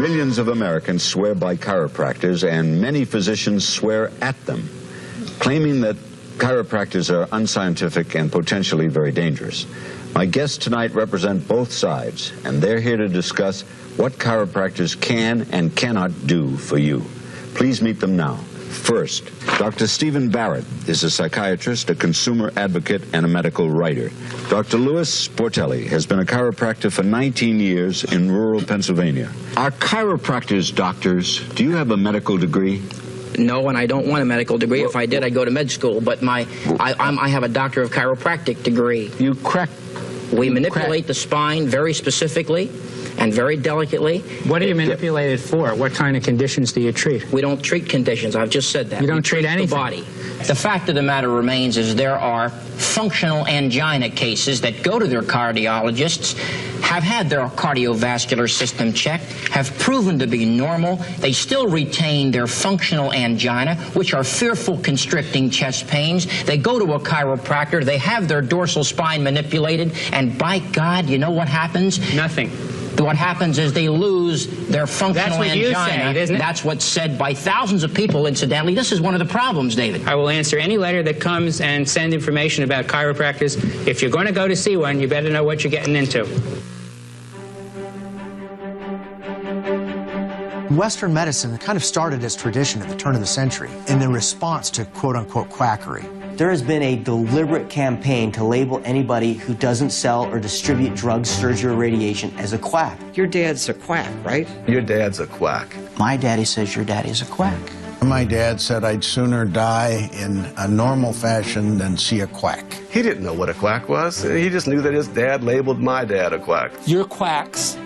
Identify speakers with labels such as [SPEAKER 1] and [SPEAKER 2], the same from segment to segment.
[SPEAKER 1] Millions of Americans swear by chiropractors, and many physicians swear at them, claiming that chiropractors are unscientific and potentially very dangerous. My guests tonight represent both sides, and they're here to discuss what chiropractors can and cannot do for you. Please meet them now. First, Dr. Stephen Barrett is a psychiatrist, a consumer advocate, and a medical writer. Dr. Louis Portelli has been a chiropractor for 19 years in rural Pennsylvania. Are chiropractors doctors? Do you have a medical degree?
[SPEAKER 2] No, and I don't want a medical degree. If I did, I'd go to med school. But I have a doctor of chiropractic degree. We manipulate the spine very specifically and very delicately.
[SPEAKER 3] What do you manipulate it for? What kind of conditions do you treat?
[SPEAKER 2] We don't treat conditions. I've just said that.
[SPEAKER 3] You don't treat anything?
[SPEAKER 2] The body. The fact of the matter remains is there are functional angina cases that go to their cardiologists, have had their cardiovascular system checked, have proven to be normal. They still retain their functional angina, which are fearful constricting chest pains. They go to a chiropractor, they have their dorsal spine manipulated, and by God, you know what happens?
[SPEAKER 3] Nothing.
[SPEAKER 2] What happens is they lose their functional angina.
[SPEAKER 3] That's what you say, isn't it?
[SPEAKER 2] That's what's said by thousands of people, incidentally. This is one of the problems, David.
[SPEAKER 3] I will answer any letter that comes and send information about chiropractors. If you're going to go to see one, you better know what you're getting into.
[SPEAKER 4] Western medicine kind of started as tradition at the turn of the century in the response to quote-unquote quackery.
[SPEAKER 5] There has been a deliberate campaign to label anybody who doesn't sell or distribute drugs, surgery, or radiation as a quack.
[SPEAKER 6] Your dad's a quack, right?
[SPEAKER 7] Your dad's a quack.
[SPEAKER 5] My daddy says your daddy's a quack.
[SPEAKER 8] My dad said I'd sooner die in a normal fashion than see a quack.
[SPEAKER 7] He didn't know what a quack was. He just knew that his dad labeled my dad a quack.
[SPEAKER 9] You're quacks,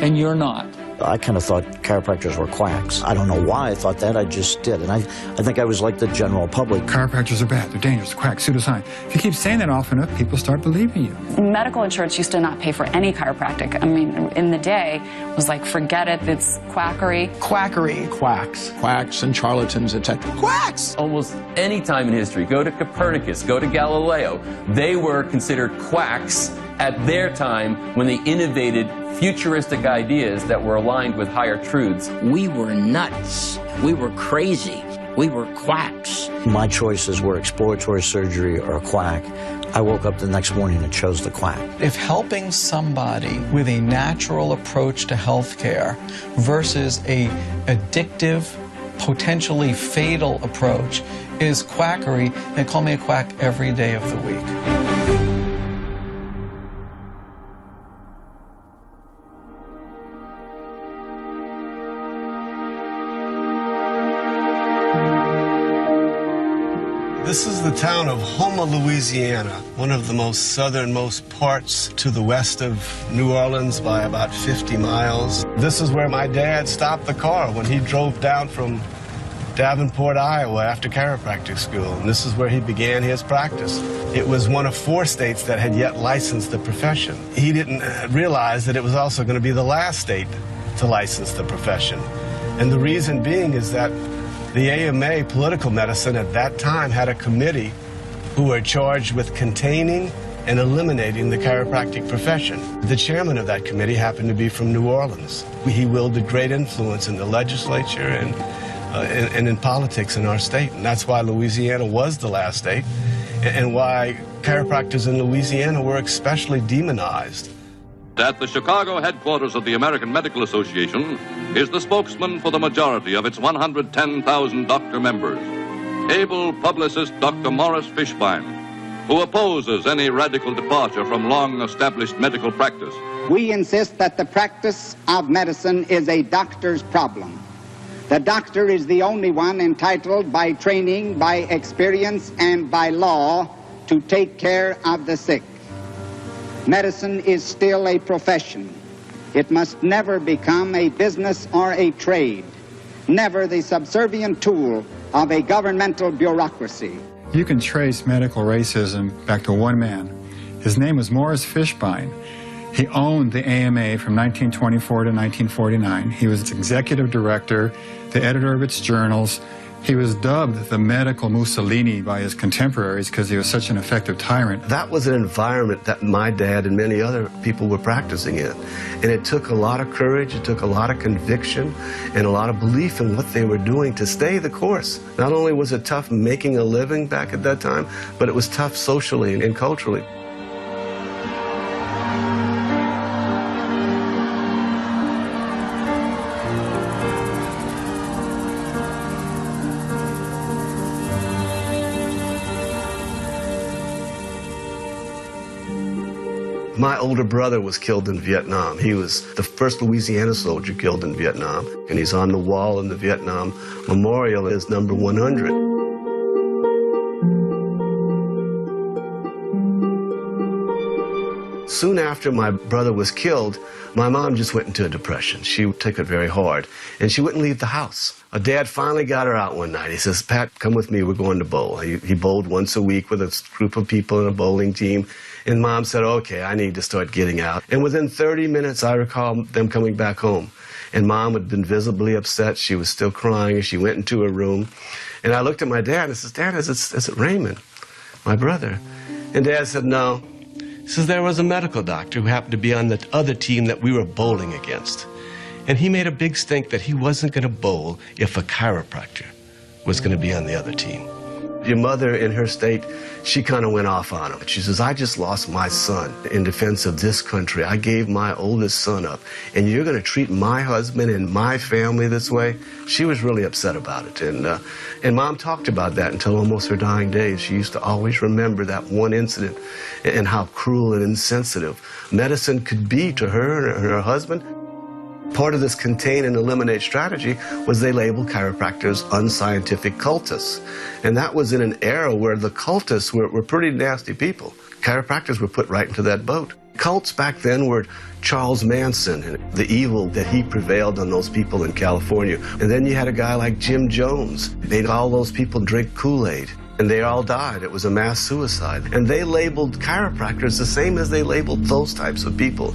[SPEAKER 9] and you're not.
[SPEAKER 10] I kind of thought chiropractors were quacks. I don't know why I thought that, I just did. And I think I was like the general public.
[SPEAKER 11] Chiropractors are bad, they're dangerous, quacks, pseudoscience. If you keep saying that often enough, people start believing you.
[SPEAKER 12] Medical insurance used to not pay for any chiropractic. I mean, in the day, it was like, forget it, it's quackery.
[SPEAKER 8] Quackery. Quacks. Quacks and charlatans, etc. Quacks!
[SPEAKER 13] Almost any time in history, go to Copernicus, go to Galileo, they were considered quacks at their time when they innovated futuristic ideas that were aligned with higher truths.
[SPEAKER 2] We were nuts. We were crazy. We were quacks.
[SPEAKER 10] My choices were exploratory surgery or a quack. I woke up the next morning and chose the quack.
[SPEAKER 6] If helping somebody with a natural approach to healthcare versus a addictive, potentially fatal approach is quackery, then call me a quack every day of the week.
[SPEAKER 14] This is the town of Houma, Louisiana, one of the most southernmost parts to the west of New Orleans by about 50 miles. This is where my dad stopped the car when he drove down from Davenport, Iowa after chiropractic school, and this is where he began his practice. It was one of 4 states that had yet licensed the profession. He didn't realize that it was also going to be the last state to license the profession. And the reason being is that the AMA, political medicine, at that time had a committee who were charged with containing and eliminating the chiropractic profession. The chairman of that committee happened to be from New Orleans. He wielded great influence in the legislature and in politics in our state. And that's why Louisiana was the last state and why chiropractors in Louisiana were especially demonized.
[SPEAKER 15] At the Chicago headquarters of the American Medical Association is the spokesman for the majority of its 110,000 doctor members, able publicist Dr. Morris Fishbein, who opposes any radical departure from long-established medical practice.
[SPEAKER 16] We insist that the practice of medicine is a doctor's problem. The doctor is the only one entitled by training, by experience, and by law to take care of the sick. Medicine is still a profession. It must never become a business or a trade, never the subservient tool of a governmental bureaucracy.
[SPEAKER 11] You can trace medical racism back to one man. His name was Morris Fishbein. He owned the AMA from 1924 to 1949. He was its executive director, the editor of its journals, He was dubbed the medical Mussolini by his contemporaries because he was such an effective tyrant.
[SPEAKER 7] That was an environment that my dad and many other people were practicing in. And it took a lot of courage, it took a lot of conviction, and a lot of belief in what they were doing to stay the course. Not only was it tough making a living back at that time, but it was tough socially and culturally. My older brother was killed in Vietnam. He was the first Louisiana soldier killed in Vietnam, and he's on the wall in the Vietnam Memorial as number 100. Soon after my brother was killed, my mom just went into a depression. She took it very hard, and she wouldn't leave the house. Dad finally got her out one night. He says, "Pat, come with me, we're going to bowl." He bowled once a week with a group of people in a bowling team, and Mom said, "Okay, I need to start getting out." And within 30 minutes, I recall them coming back home, and Mom had been visibly upset. She was still crying, and she went into her room, and I looked at my dad and I said, "Dad, is it Raymond, my brother?" And Dad said, "No." He says, "There was a medical doctor who happened to be on the other team that we were bowling against. And he made a big stink that he wasn't going to bowl if a chiropractor was going to be on the other team." Your mother, in her state, she kind of went off on him. She says, "I just lost my son in defense of this country. I gave my oldest son up, and you're going to treat my husband and my family this way?" She was really upset about it, and Mom talked about that until almost her dying days. She used to always remember that one incident and how cruel and insensitive medicine could be to her and her husband. Part of this contain and eliminate strategy was they labeled chiropractors unscientific cultists. And that was in an era where the cultists were pretty nasty people. Chiropractors were put right into that boat. Cults back then were Charles Manson and the evil that he prevailed on those people in California. And then you had a guy like Jim Jones. Made all those people drink Kool-Aid. And they all died. It was a mass suicide. And they labeled chiropractors the same as they labeled those types of people.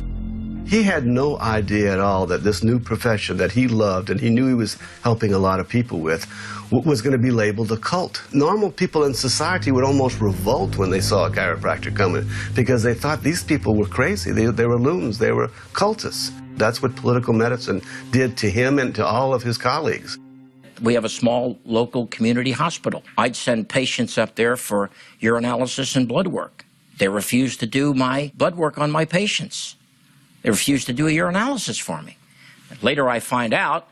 [SPEAKER 7] He had no idea at all that this new profession that he loved and he knew he was helping a lot of people with was going to be labeled a cult. Normal people in society would almost revolt when they saw a chiropractor coming because they thought these people were crazy. They were loons. They were cultists. That's what political medicine did to him and to all of his colleagues.
[SPEAKER 2] We have a small local community hospital. I'd send patients up there for urinalysis and blood work. They refused to do my blood work on my patients. They refused to do a urinalysis for me. Later I find out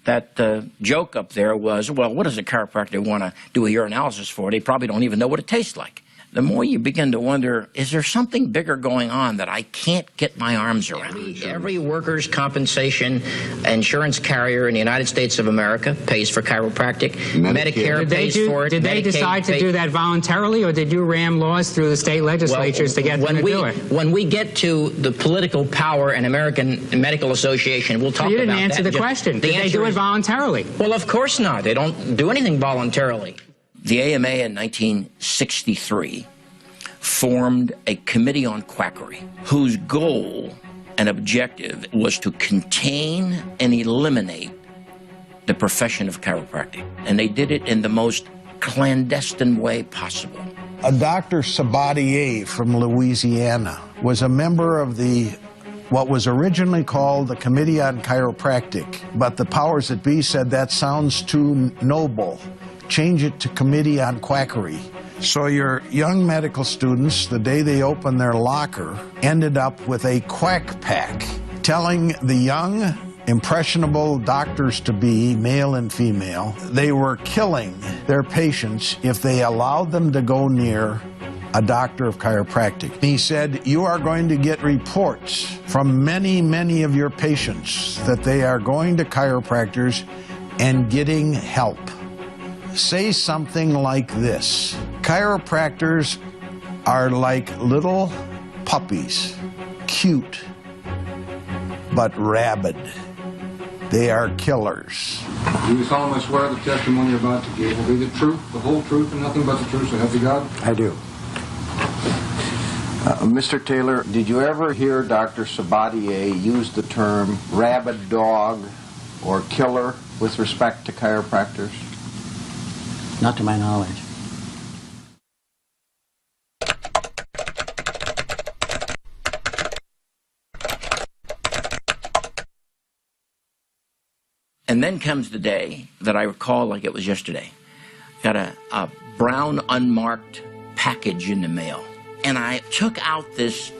[SPEAKER 2] that the joke up there was, well, what does a chiropractor want to do a urinalysis for? They probably don't even know what it tastes like. The more you begin to wonder, is there something bigger going on that I can't get my arms around? Every workers' compensation insurance carrier in the United States of America pays for chiropractic. Medicare pays for it.
[SPEAKER 3] Did they decide to do that voluntarily, or did you ram laws through the state legislatures to get them to do it?
[SPEAKER 2] When we get to the political power and American Medical Association, we'll talk about that.
[SPEAKER 3] You didn't answer the question. Did they do it voluntarily?
[SPEAKER 2] Well, of course not. They don't do anything voluntarily. The AMA in 1963 formed a committee on quackery whose goal and objective was to contain and eliminate the profession of chiropractic. And they did it in the most clandestine way possible.
[SPEAKER 8] A Dr. Sabatier from Louisiana was a member of what was originally called the Committee on Chiropractic, but the powers that be said that sounds too noble. Change it to Committee on Quackery. So your young medical students, the day they opened their locker, ended up with a quack pack, telling the young, impressionable doctors-to-be, male and female, they were killing their patients if they allowed them to go near a doctor of chiropractic. He said, you are going to get reports from many, many of your patients that they are going to chiropractors and getting help. Say something like this: chiropractors are like little puppies, cute, but rabid. They are killers.
[SPEAKER 17] Do you solemnly swear the testimony you're about to give will be the truth, the whole truth, and nothing but the truth, so help you God?
[SPEAKER 8] I do.
[SPEAKER 10] Mr. Taylor, did you ever hear Dr. Sabatier use the term rabid dog or killer with respect to chiropractors? Not to my knowledge.
[SPEAKER 2] And then comes the day that I recall like it was yesterday. Got a brown unmarked package in the mail. And I took out this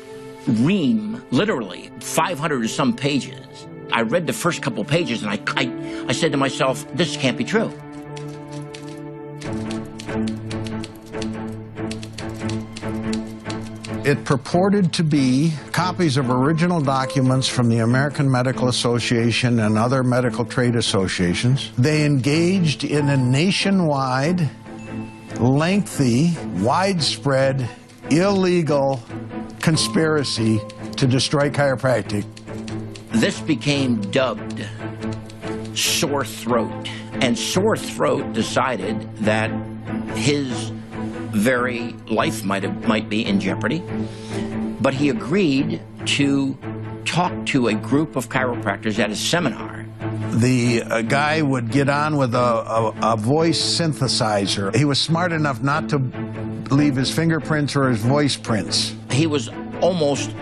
[SPEAKER 2] ream, literally 500 or some pages. I read the first couple pages and I said to myself, this can't be true.
[SPEAKER 8] It purported to be copies of original documents from the American Medical Association and other medical trade associations. They engaged in a nationwide, lengthy, widespread, illegal conspiracy to destroy chiropractic.
[SPEAKER 2] This became dubbed Sore Throat. And Sore Throat decided that his very life might be in jeopardy, but he agreed to talk to a group of chiropractors at a seminar.
[SPEAKER 8] The guy would get on with a voice synthesizer. He was smart enough not to leave his fingerprints or his voice prints.
[SPEAKER 2] He was almost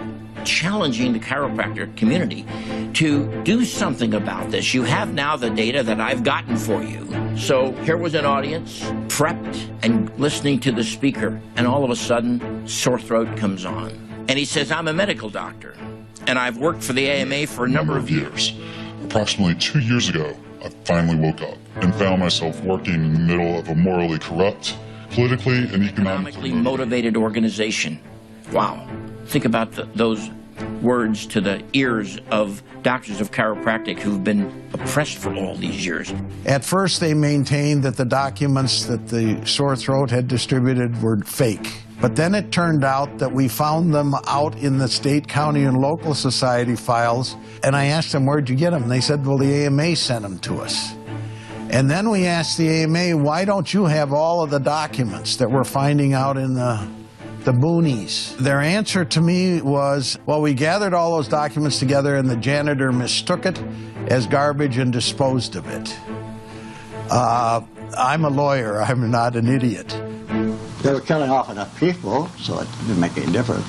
[SPEAKER 2] challenging the chiropractor community to do something about this. You have now the data that I've gotten for you. So here was an audience, prepped and listening to the speaker, and all of a sudden, Sore Throat comes on. And he says, I'm a medical doctor, and I've worked for the AMA for a number of years.
[SPEAKER 18] Approximately 2 years ago, I finally woke up and found myself working in the middle of a morally corrupt, politically and economically
[SPEAKER 2] motivated organization. Wow. Think about those words to the ears of doctors of chiropractic who've been oppressed for all these years.
[SPEAKER 8] At first, they maintained that the documents that the Sore Throat had distributed were fake. But then it turned out that we found them out in the state, county, and local society files. And I asked them, where'd you get them? They said, well, the AMA sent them to us. And then we asked the AMA, why don't you have all of the documents that we're finding out in the boonies? Their answer to me was, well, we gathered all those documents together and the janitor mistook it as garbage and disposed of it. I'm a lawyer, I'm not an idiot.
[SPEAKER 10] They were killing off enough people, so it didn't make any difference.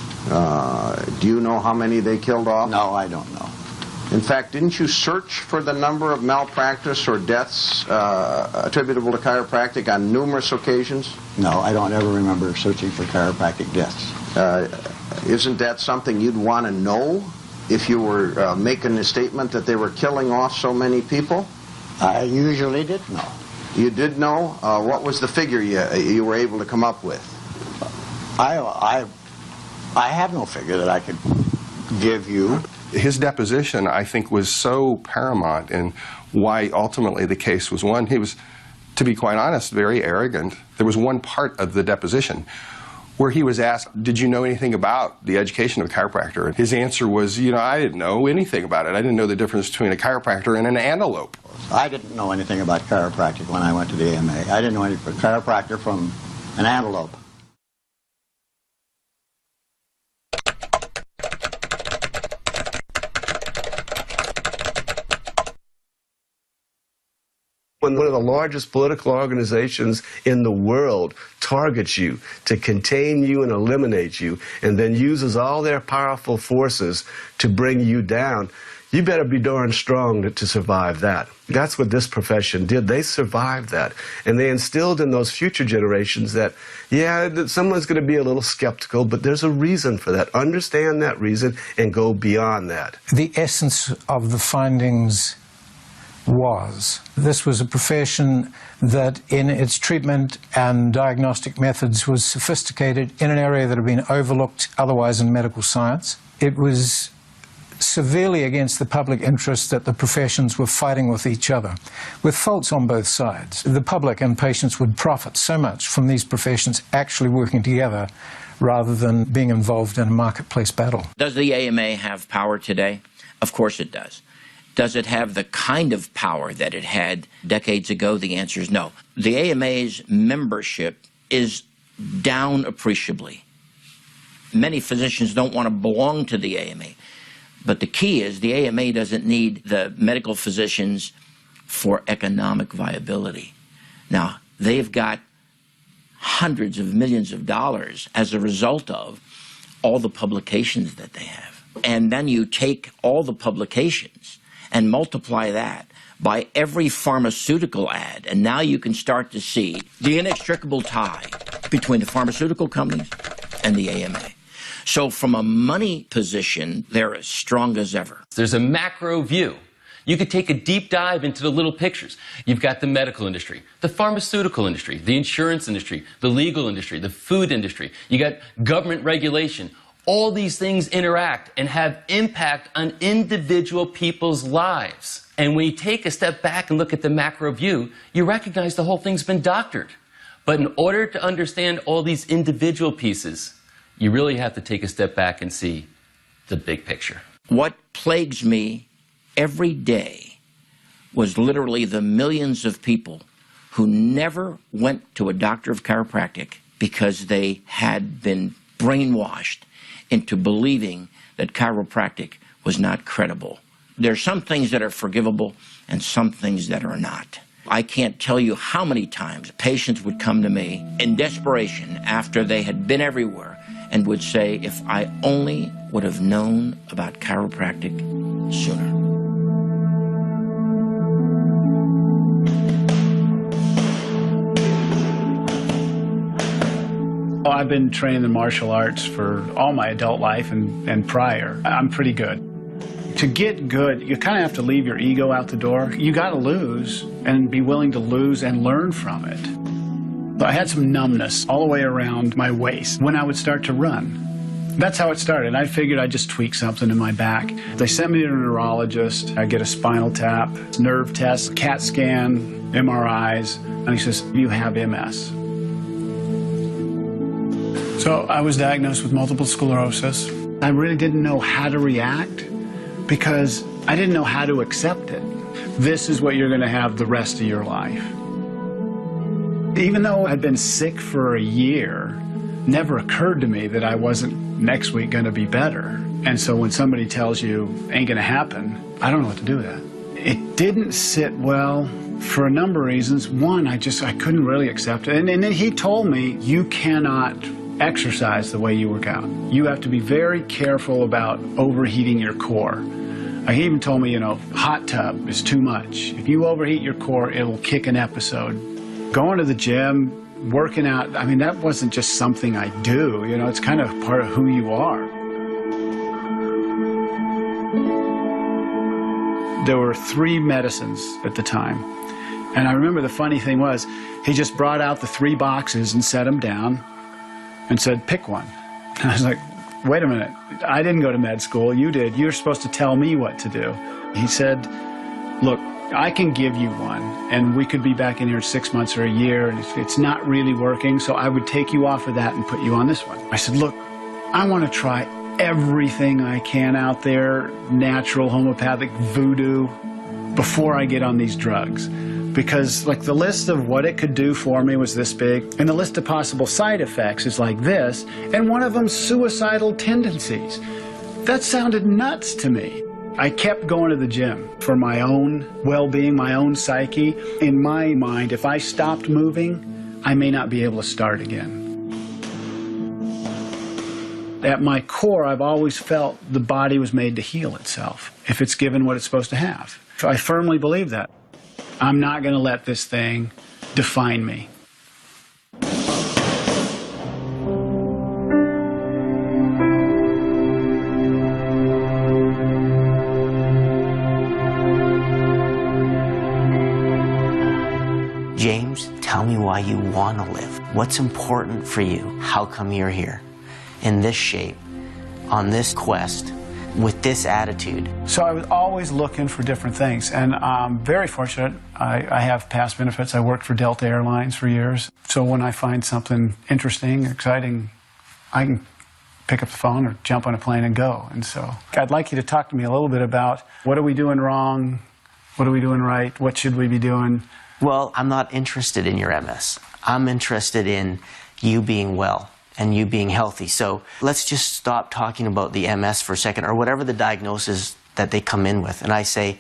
[SPEAKER 19] Do you know how many they killed off?
[SPEAKER 10] No, I don't know.
[SPEAKER 19] In fact, didn't you search for the number of malpractice or deaths attributable to chiropractic on numerous occasions?
[SPEAKER 10] No, I don't ever remember searching for chiropractic deaths.
[SPEAKER 19] Isn't that something you'd want to know if you were making a statement that they were killing off so many people?
[SPEAKER 10] I usually did know.
[SPEAKER 19] You did know? What was the figure you were able to come up with?
[SPEAKER 10] I have no figure that I could give you.
[SPEAKER 20] His deposition, I think, was so paramount in why ultimately the case was won. He was, to be quite honest, very arrogant. There was one part of the deposition where he was asked, did you know anything about the education of a chiropractor? And his answer was, you know, I didn't know anything about it. I didn't know the difference between a chiropractor and an antelope.
[SPEAKER 10] I didn't know anything about chiropractic when I went to the AMA. I didn't know anything about chiropractor from an antelope.
[SPEAKER 14] When one of the largest political organizations in the world targets you to contain you and eliminate you, and then uses all their powerful forces to bring you down, you better be darn strong to survive that. That's what this profession did. They survived that. And they instilled in those future generations that, yeah, someone's going to be a little skeptical, but there's a reason for that. Understand that reason and go beyond that.
[SPEAKER 21] The essence of the findings was this was a profession that in its treatment and diagnostic methods was sophisticated in an area that had been overlooked otherwise in medical science. It was severely against the public interest that the professions were fighting with each other, with faults on both sides. The public and patients would profit so much from these professions actually working together rather than being involved in a marketplace battle.
[SPEAKER 2] Does the AMA have power today? Of course it does. Does it have the kind of power that it had decades ago? The answer is no. The AMA's membership is down appreciably. Many physicians don't want to belong to the AMA. But the key is the AMA doesn't need the medical physicians for economic viability. Now, they've got hundreds of millions of dollars as a result of all the publications that they have. And then you take all the publications and multiply that by every pharmaceutical ad, and now you can start to see the inextricable tie between the pharmaceutical companies and the AMA. So from a money position, they're as strong as ever.
[SPEAKER 13] There's a macro view. You could take a deep dive into the little pictures. You've got the medical industry, the pharmaceutical industry, the insurance industry, the legal industry, the food industry. You got government regulation. All these things interact and have impact on individual people's lives. And when you take a step back and look at the macro view, you recognize the whole thing's been doctored. But in order to understand all these individual pieces, you really have to take a step back and see the big picture.
[SPEAKER 2] What plagues me every day was literally the millions of people who never went to a doctor of chiropractic because they had been brainwashed into believing that chiropractic was not credible. There are some things that are forgivable and some things that are not. I can't tell you how many times patients would come to me in desperation after they had been everywhere and would say, if I only would have known about chiropractic sooner.
[SPEAKER 1] I've been trained in martial arts for all my adult life and prior. I'm pretty good. To get good, you kind of have to leave your ego out the door. You got to lose and be willing to lose and learn from it. I had some numbness all the way around my waist when I would start to run. That's how it started. I figured I'd just tweak something in my back. They sent me to a neurologist. I get a spinal tap, nerve test, CAT scan, MRIs, and he says, you have MS. So I was diagnosed with multiple sclerosis. I really didn't know how to react because I didn't know how to accept it. This is what you're going to have the rest of your life. Even though I'd been sick for a year, never occurred to me that I wasn't next week going to be better. And so when somebody tells you ain't going to happen, I don't know what to do with that. It didn't sit well for a number of reasons. One, I couldn't really accept it. And then he told me, you cannot exercise the way you work out. You have to be very careful about overheating your core. He even told me, hot tub is too much. If you overheat your core, it'll kick an episode. Going to the gym, working out, I mean, that wasn't just something I do, it's kind of part of who you are. There were 3 medicines at the time. And I remember the funny thing was, he just brought out the 3 boxes and set them down and said, pick one. And I was like, wait a minute, I didn't go to med school, you did. You're supposed to tell me what to do. He said, look, I can give you one, and we could be back in here in 6 months or a year, and it's not really working, so I would take you off of that and put you on this one. I said, look, I want to try everything I can out there, natural, homeopathic, voodoo, before I get on these drugs. Because the list of what it could do for me was this big, and the list of possible side effects is like this, and one of them suicidal tendencies. That sounded nuts to me. I kept going to the gym for my own well-being, my own psyche. In my mind, if I stopped moving, I may not be able to start again. At my core, I've always felt the body was made to heal itself if it's given what it's supposed to have. I firmly believe that. I'm not going to let this thing define me.
[SPEAKER 5] James, tell me why you want to live. What's important for you? How come you're here? In this shape, on this quest, with this attitude.
[SPEAKER 1] So I was always looking for different things, and I'm very fortunate. I have past benefits. I worked for Delta Airlines for years. So when I find something interesting, exciting, I can pick up the phone or jump on a plane and go. And so I'd like you to talk to me a little bit about what are we doing wrong? What are we doing right? What should we be doing?
[SPEAKER 5] Well, I'm not interested in your MS. I'm interested in you being well and you being healthy. So let's just stop talking about the MS for a second, or whatever the diagnosis that they come in with. And I say,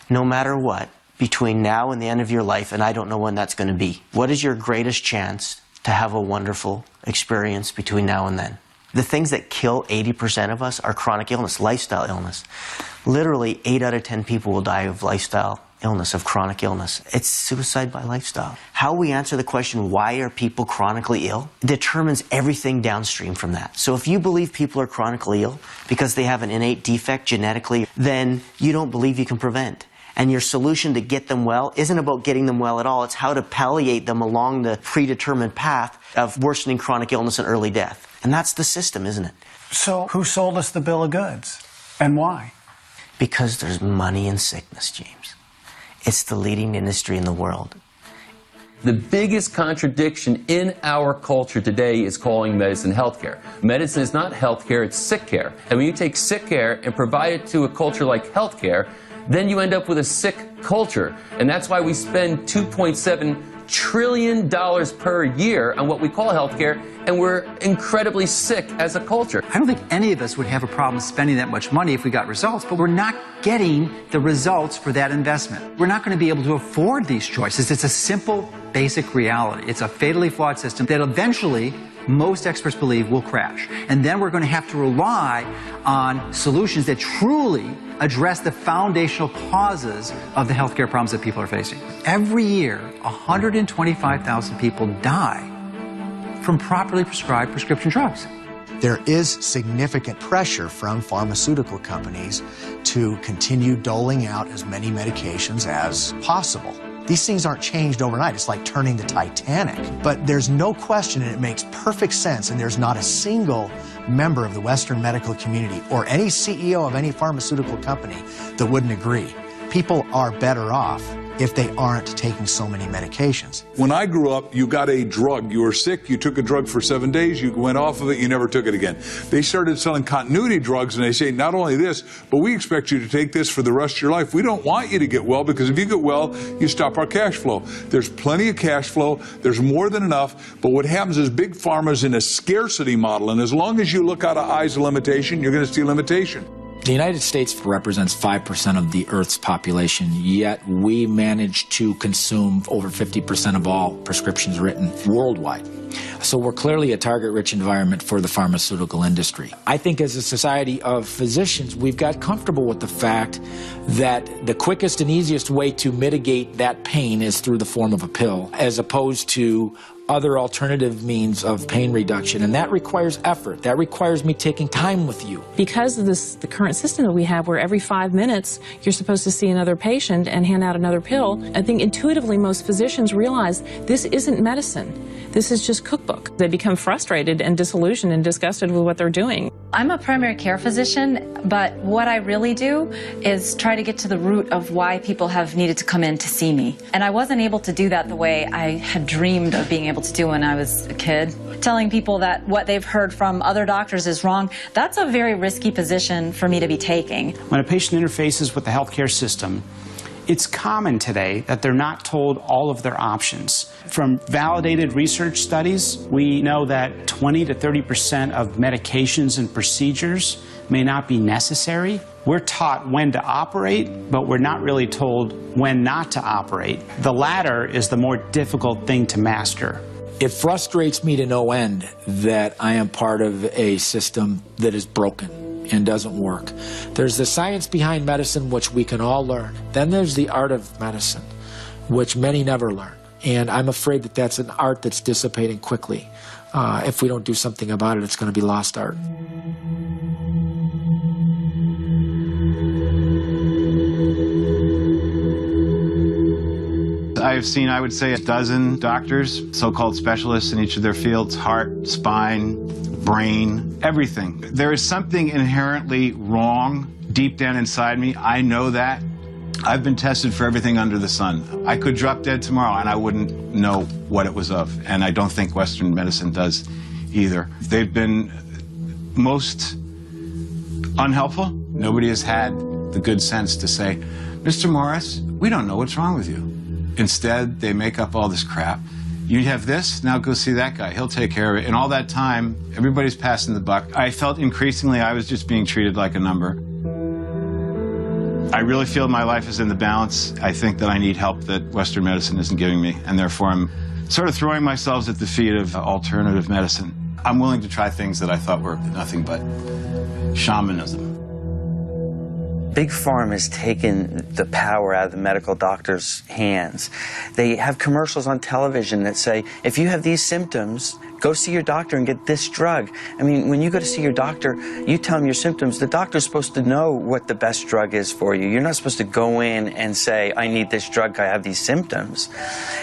[SPEAKER 5] no matter what, between now and the end of your life, and I don't know when that's going to be. What is your greatest chance to have a wonderful experience between now and then? The things that kill 80% of us are chronic illness, lifestyle illness. Literally 8 out of 10 people will die of lifestyle illness, of chronic illness. It's suicide by lifestyle. How we answer the question, why are people chronically ill, determines everything downstream from that. So if you believe people are chronically ill because they have an innate defect genetically, then you don't believe you can prevent. And your solution to get them well isn't about getting them well at all. It's how to palliate them along the predetermined path of worsening chronic illness and early death. And that's the system, isn't it?
[SPEAKER 1] So who sold us the bill of goods? And why?
[SPEAKER 5] Because there's money in sickness, James. It's the leading industry in the world.
[SPEAKER 13] The biggest contradiction in our culture today is calling medicine healthcare. Medicine is not healthcare, it's sick care. And when you take sick care and provide it to a culture like healthcare, then you end up with a sick culture. And that's why we spend $2.7 trillion per year on what we call healthcare, and we're incredibly sick as a culture.
[SPEAKER 4] I don't think any of us would have a problem spending that much money if we got results, but we're not getting the results for that investment. We're not going to be able to afford these choices. It's a simple, basic reality. It's a fatally flawed system that eventually, most experts believe, will crash. And then we're going to have to rely on solutions that truly address the foundational causes of the healthcare problems that people are facing. Every year, 125,000 people die from properly prescribed prescription drugs.
[SPEAKER 22] There is significant pressure from pharmaceutical companies to continue doling out as many medications as possible. These things aren't changed overnight. It's like turning the Titanic. But there's no question, and it makes perfect sense, and there's not a single member of the Western medical community or any CEO of any pharmaceutical company that wouldn't agree. People are better off if they aren't taking so many medications.
[SPEAKER 23] When I grew up, you got a drug. You were sick, you took a drug for 7 days, you went off of it, you never took it again. They started selling continuity drugs, and they say, not only this, but we expect you to take this for the rest of your life. We don't want you to get well, because if you get well, you stop our cash flow. There's plenty of cash flow, there's more than enough, but what happens is big pharma's in a scarcity model, and as long as you look out of eyes of limitation, you're going to see limitation.
[SPEAKER 24] The United States represents 5% of the Earth's population, yet we manage to consume over 50% of all prescriptions written worldwide. So we're clearly a target-rich environment for the pharmaceutical industry. I think as a society of physicians, we've got comfortable with the fact that the quickest and easiest way to mitigate that pain is through the form of a pill, as opposed to other alternative means of pain reduction, and that requires effort. That requires me taking time with you.
[SPEAKER 25] Because of the current system that we have, where every 5 minutes you're supposed to see another patient and hand out another pill, I think intuitively most physicians realize this isn't medicine. This is just cookbook. They become frustrated and disillusioned and disgusted with what they're doing.
[SPEAKER 26] I'm a primary care physician, but what I really do is try to get to the root of why people have needed to come in to see me. And I wasn't able to do that the way I had dreamed of being able to do when I was a kid. Telling people that what they've heard from other doctors is wrong, that's a very risky position for me to be taking.
[SPEAKER 27] When a patient interfaces with the healthcare system, it's common today that they're not told all of their options. From validated research studies, we know that 20 to 30% of medications and procedures may not be necessary. We're taught when to operate, but we're not really told when not to operate. The latter is the more difficult thing to master.
[SPEAKER 24] It frustrates me to no end that I am part of a system that is broken and doesn't work. There's the science behind medicine, which we can all learn. Then there's the art of medicine, which many never learn. And I'm afraid that that's an art that's dissipating quickly. If we don't do something about it, it's going to be lost art.
[SPEAKER 28] I've seen, I would say, a dozen doctors, so-called specialists in each of their fields: heart, spine, brain, everything. There is something inherently wrong deep down inside me. I know that. I've been tested for everything under the sun. I could drop dead tomorrow and I wouldn't know what it was of. And I don't think Western medicine does either. They've been most unhelpful. Nobody has had the good sense to say, Mr. Morris, we don't know what's wrong with you. Instead, they make up all this crap. You have this, now go see that guy. He'll take care of it. And all that time, everybody's passing the buck. I felt increasingly I was just being treated like a number. I really feel my life is in the balance. I think that I need help that Western medicine isn't giving me, and therefore I'm sort of throwing myself at the feet of alternative medicine. I'm willing to try things that I thought were nothing but shamanism.
[SPEAKER 3] Big Pharma has taken the power out of the medical doctor's hands. They have commercials on television that say, if you have these symptoms, go see your doctor and get this drug. I mean, when you go to see your doctor, you tell him your symptoms. The doctor's supposed to know what the best drug is for you. You're not supposed to go in and say, I need this drug, I have these symptoms.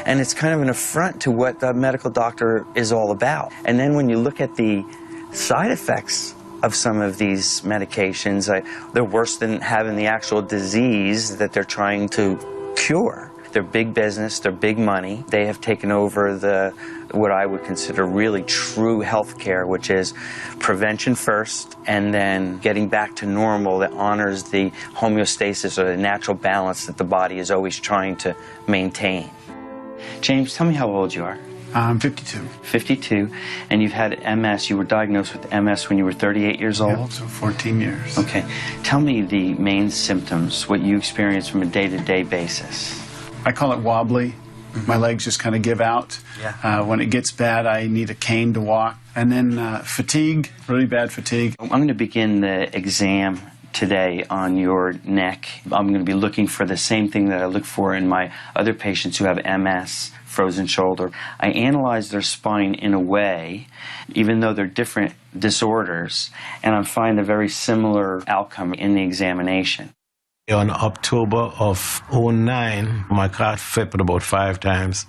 [SPEAKER 3] And it's kind of an affront to what the medical doctor is all about. And then when you look at the side effects of some of these medications, they're worse than having the actual disease that they're trying to cure. They're big business, they're big money. They have taken over what I would consider really true health care, which is prevention first and then getting back to normal that honors the homeostasis or the natural balance that the body is always trying to maintain. James, tell me how old you are.
[SPEAKER 1] I'm 52.
[SPEAKER 3] 52, and you've had MS. You were diagnosed with MS when you were 38 years old?
[SPEAKER 1] Yeah, so 14 years.
[SPEAKER 3] Okay. Tell me the main symptoms, what you experience from a day-to-day basis.
[SPEAKER 1] I call it wobbly. My legs just kind of give out.
[SPEAKER 3] Yeah.
[SPEAKER 1] When it gets bad, I need a cane to walk. And then fatigue, really bad fatigue.
[SPEAKER 3] I'm going to begin the exam today on your neck. I'm going to be looking for the same thing that I look for in my other patients who have MS, frozen shoulder. I analyze their spine in a way, even though they're different disorders, and I find a very similar outcome in the examination.
[SPEAKER 6] On October of 2009, my car flipped about 5 times,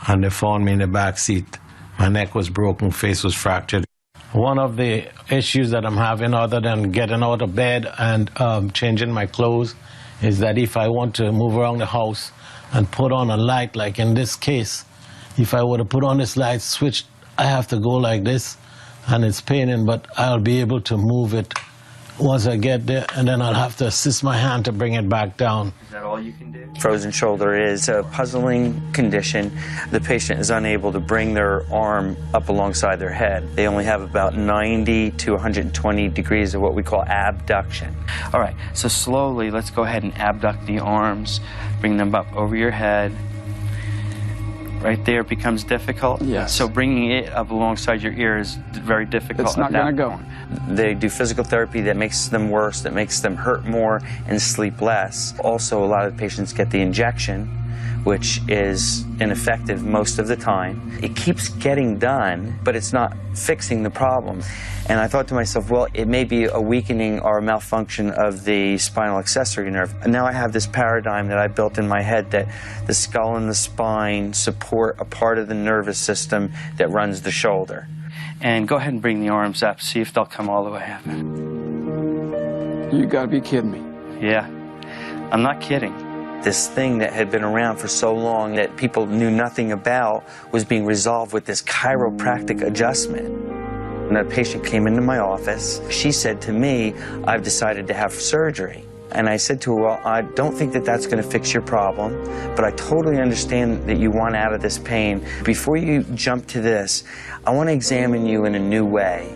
[SPEAKER 6] and they found me in the back seat. My neck was broken, face was fractured. One of the issues that I'm having, other than getting out of bed and changing my clothes, is that if I want to move around the house and put on a light, like in this case, if I were to put on this light switch, I have to go like this, and it's paining, but I'll be able to move it once I get there, and then I'll have to assist my hand to bring it back down.
[SPEAKER 3] Is that all you can do? Frozen shoulder is a puzzling condition. The patient is unable to bring their arm up alongside their head. They only have about 90 to 120 degrees of what we call abduction. All right, so slowly, let's go ahead and abduct the arms, bring them up over your head. Right there becomes difficult.
[SPEAKER 7] Yes.
[SPEAKER 3] So bringing it up alongside your ear is very difficult.
[SPEAKER 7] It's not going to go.
[SPEAKER 3] They do physical therapy that makes them worse, that makes them hurt more and sleep less. Also, a lot of patients get the injection, which is ineffective most of the time. It keeps getting done, but it's not fixing the problem. And I thought to myself, well, it may be a weakening or a malfunction of the spinal accessory nerve. And now I have this paradigm that I built in my head that the skull and the spine support a part of the nervous system that runs the shoulder. And go ahead and bring the arms up, see if they'll come all the way up.
[SPEAKER 7] You gotta be kidding me.
[SPEAKER 3] Yeah, I'm not kidding. This thing that had been around for so long that people knew nothing about was being resolved with this chiropractic adjustment. When a patient came into my office, she said to me, I've decided to have surgery. And I said to her, well, I don't think that that's going to fix your problem, but I totally understand that you want out of this pain. Before you jump to this, I want to examine you in a new way.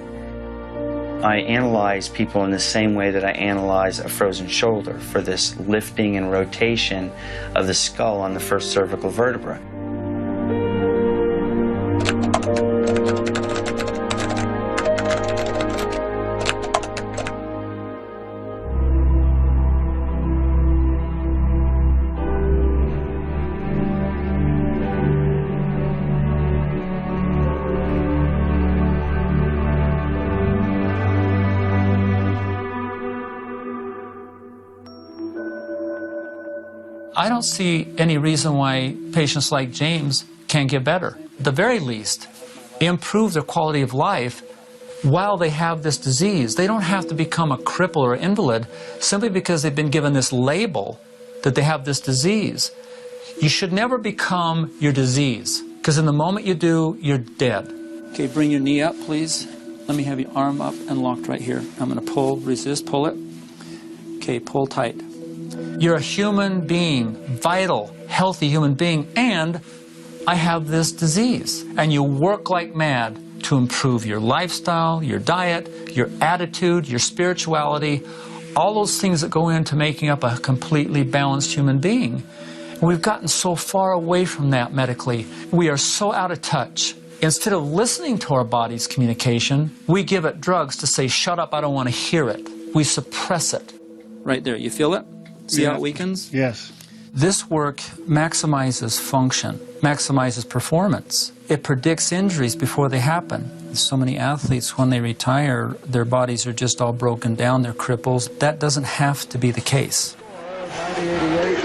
[SPEAKER 3] I analyze people in the same way that I analyze a frozen shoulder for this lifting and rotation of the skull on the first cervical vertebra.
[SPEAKER 9] I don't see any reason why patients like James can't get better. At the very least, improve their quality of life while they have this disease. They don't have to become a cripple or invalid simply because they've been given this label that they have this disease. You should never become your disease, because in the moment you do, you're dead.
[SPEAKER 7] Okay, bring your knee up, please. Let me have your arm up and locked right here. I'm going to pull, resist, pull it. Okay, pull tight.
[SPEAKER 9] You're a human being, vital, healthy human being, and I have this disease. And you work like mad to improve your lifestyle, your diet, your attitude, your spirituality, all those things that go into making up a completely balanced human being. We've gotten so far away from that medically. We are so out of touch. Instead of listening to our body's communication, we give it drugs to say, shut up, I don't want to hear it. We suppress it.
[SPEAKER 7] Right there, you feel it? See how it weakens?
[SPEAKER 1] Yes.
[SPEAKER 9] This work maximizes function, maximizes performance. It predicts injuries before they happen. So many athletes, when they retire, their bodies are just all broken down, they're cripples. That doesn't have to be the case.
[SPEAKER 8] 90-88.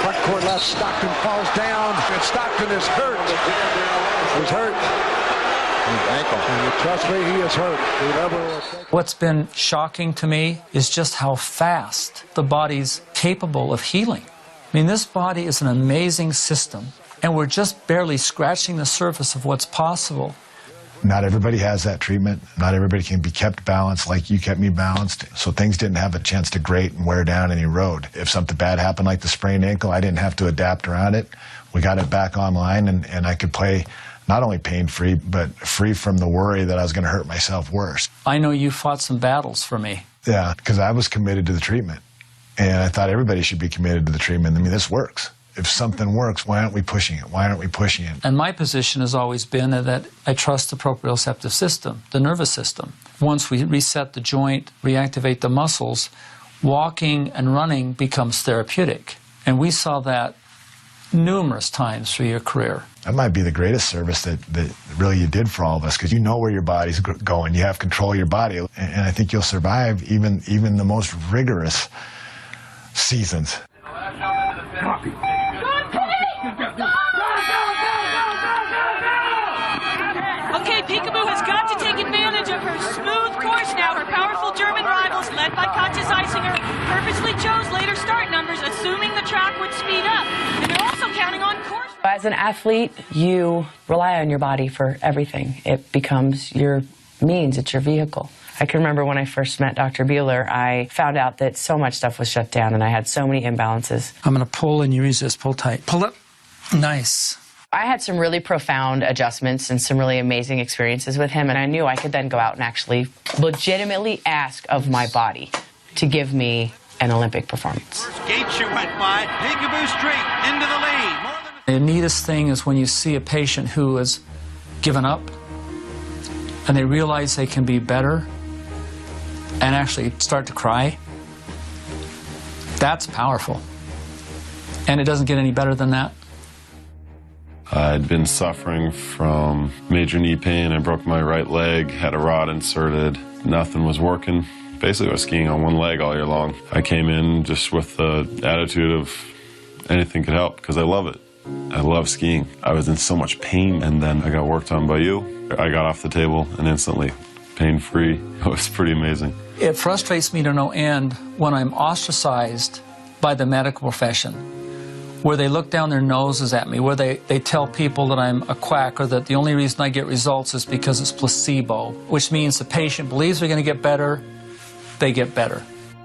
[SPEAKER 8] Front court left, Stockton falls down, and Stockton is hurt. He's hurt. His ankle. And trust me, he is hurt.
[SPEAKER 9] What's been shocking to me is just how fast the body's capable of healing. I mean, this body is an amazing system, and we're just barely scratching the surface of what's possible.
[SPEAKER 11] Not everybody has that treatment. Not everybody can be kept balanced like you kept me balanced. So things didn't have a chance to grate and wear down and erode. If something bad happened like the sprained ankle, I didn't have to adapt around it. We got it back online, and I could play not only pain-free, but free from the worry that I was going to hurt myself worse.
[SPEAKER 9] I know you fought some battles for me.
[SPEAKER 11] Yeah, because I was committed to the treatment. And I thought everybody should be committed to the treatment. I mean, this works. If something works, why aren't we pushing it? Why aren't we pushing it?
[SPEAKER 9] And my position has always been that I trust the proprioceptive system, the nervous system. Once we reset the joint, reactivate the muscles, walking and running becomes therapeutic. And we saw that numerous times through your career.
[SPEAKER 11] That might be the greatest service that really you did for all of us, because you know where your body's going. You have control of your body. And I think you'll survive even the most rigorous seasons.
[SPEAKER 12] Okay, Peekaboo has got to take advantage of her smooth course now. Her powerful German rivals, led by Katja Zeisinger, purposely chose later start numbers, assuming the track would speed up. And they're also counting on course.
[SPEAKER 15] As an athlete, you rely on your body for everything. It becomes your means, it's your vehicle. I can remember when I first met Dr. Bueller, I found out that so much stuff was shut down and I had so many imbalances.
[SPEAKER 9] I'm going to pull and you resist. Pull tight. Pull it. Nice.
[SPEAKER 15] I had some really profound adjustments and some really amazing experiences with him, and I knew I could then go out and actually legitimately ask of my body to give me an Olympic performance.
[SPEAKER 16] Gate you went by, Peekaboo straight into the lead.
[SPEAKER 9] The neatest thing is when you see a patient who has given up and they realize they can be better and actually start to cry. That's powerful. And it doesn't get any better than that.
[SPEAKER 17] I'd been suffering from major knee pain. I broke my right leg, had a rod inserted. Nothing was working. Basically, I was skiing on one leg all year long. I came in just with the attitude of anything could help because I love it. I love skiing. I was in so much pain, and then I got worked on by you. I got off the table and instantly pain-free. It was pretty amazing.
[SPEAKER 9] It frustrates me to no end when I'm ostracized by the medical profession, where they look down their noses at me, where they tell people that I'm a quack or that the only reason I get results is because it's placebo, which means the patient believes they're going to get better, they get better.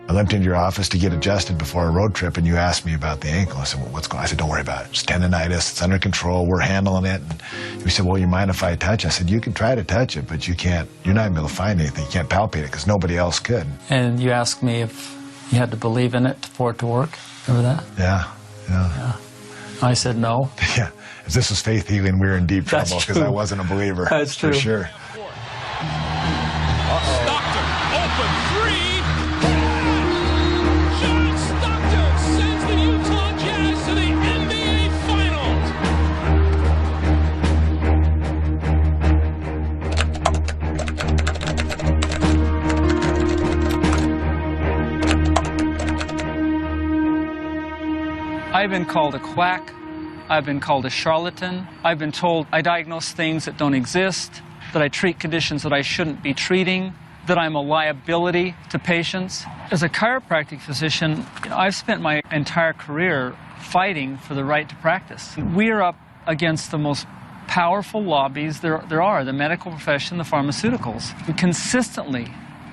[SPEAKER 11] I limped into your office to get adjusted before a road trip, and you asked me about the ankle. I said, well, what's going on? I said, don't worry about it. It's tendonitis. It's under control. We're handling it. And you said, well, you mind if I touch? I said, you can try to touch it, but you can't. You're not able to find anything. You can't palpate it because nobody else could.
[SPEAKER 9] And you asked me if you had to believe in it for it to work. Remember that?
[SPEAKER 11] Yeah.
[SPEAKER 9] I said no.
[SPEAKER 11] Yeah. If this was faith healing, we were in deep trouble because I wasn't a believer.
[SPEAKER 9] That's true.
[SPEAKER 11] For sure.
[SPEAKER 16] Stockton, open three. John Stockton sends the Utah Jazz to the NBA Finals.
[SPEAKER 9] I've been called a quack. I've been called a charlatan. I've been told I diagnose things that don't exist, that I treat conditions that I shouldn't be treating, that I'm a liability to patients. As a chiropractic physician, I've spent my entire career fighting for the right to practice. We are up against the most powerful lobbies there are, the medical profession, the pharmaceuticals. And consistently,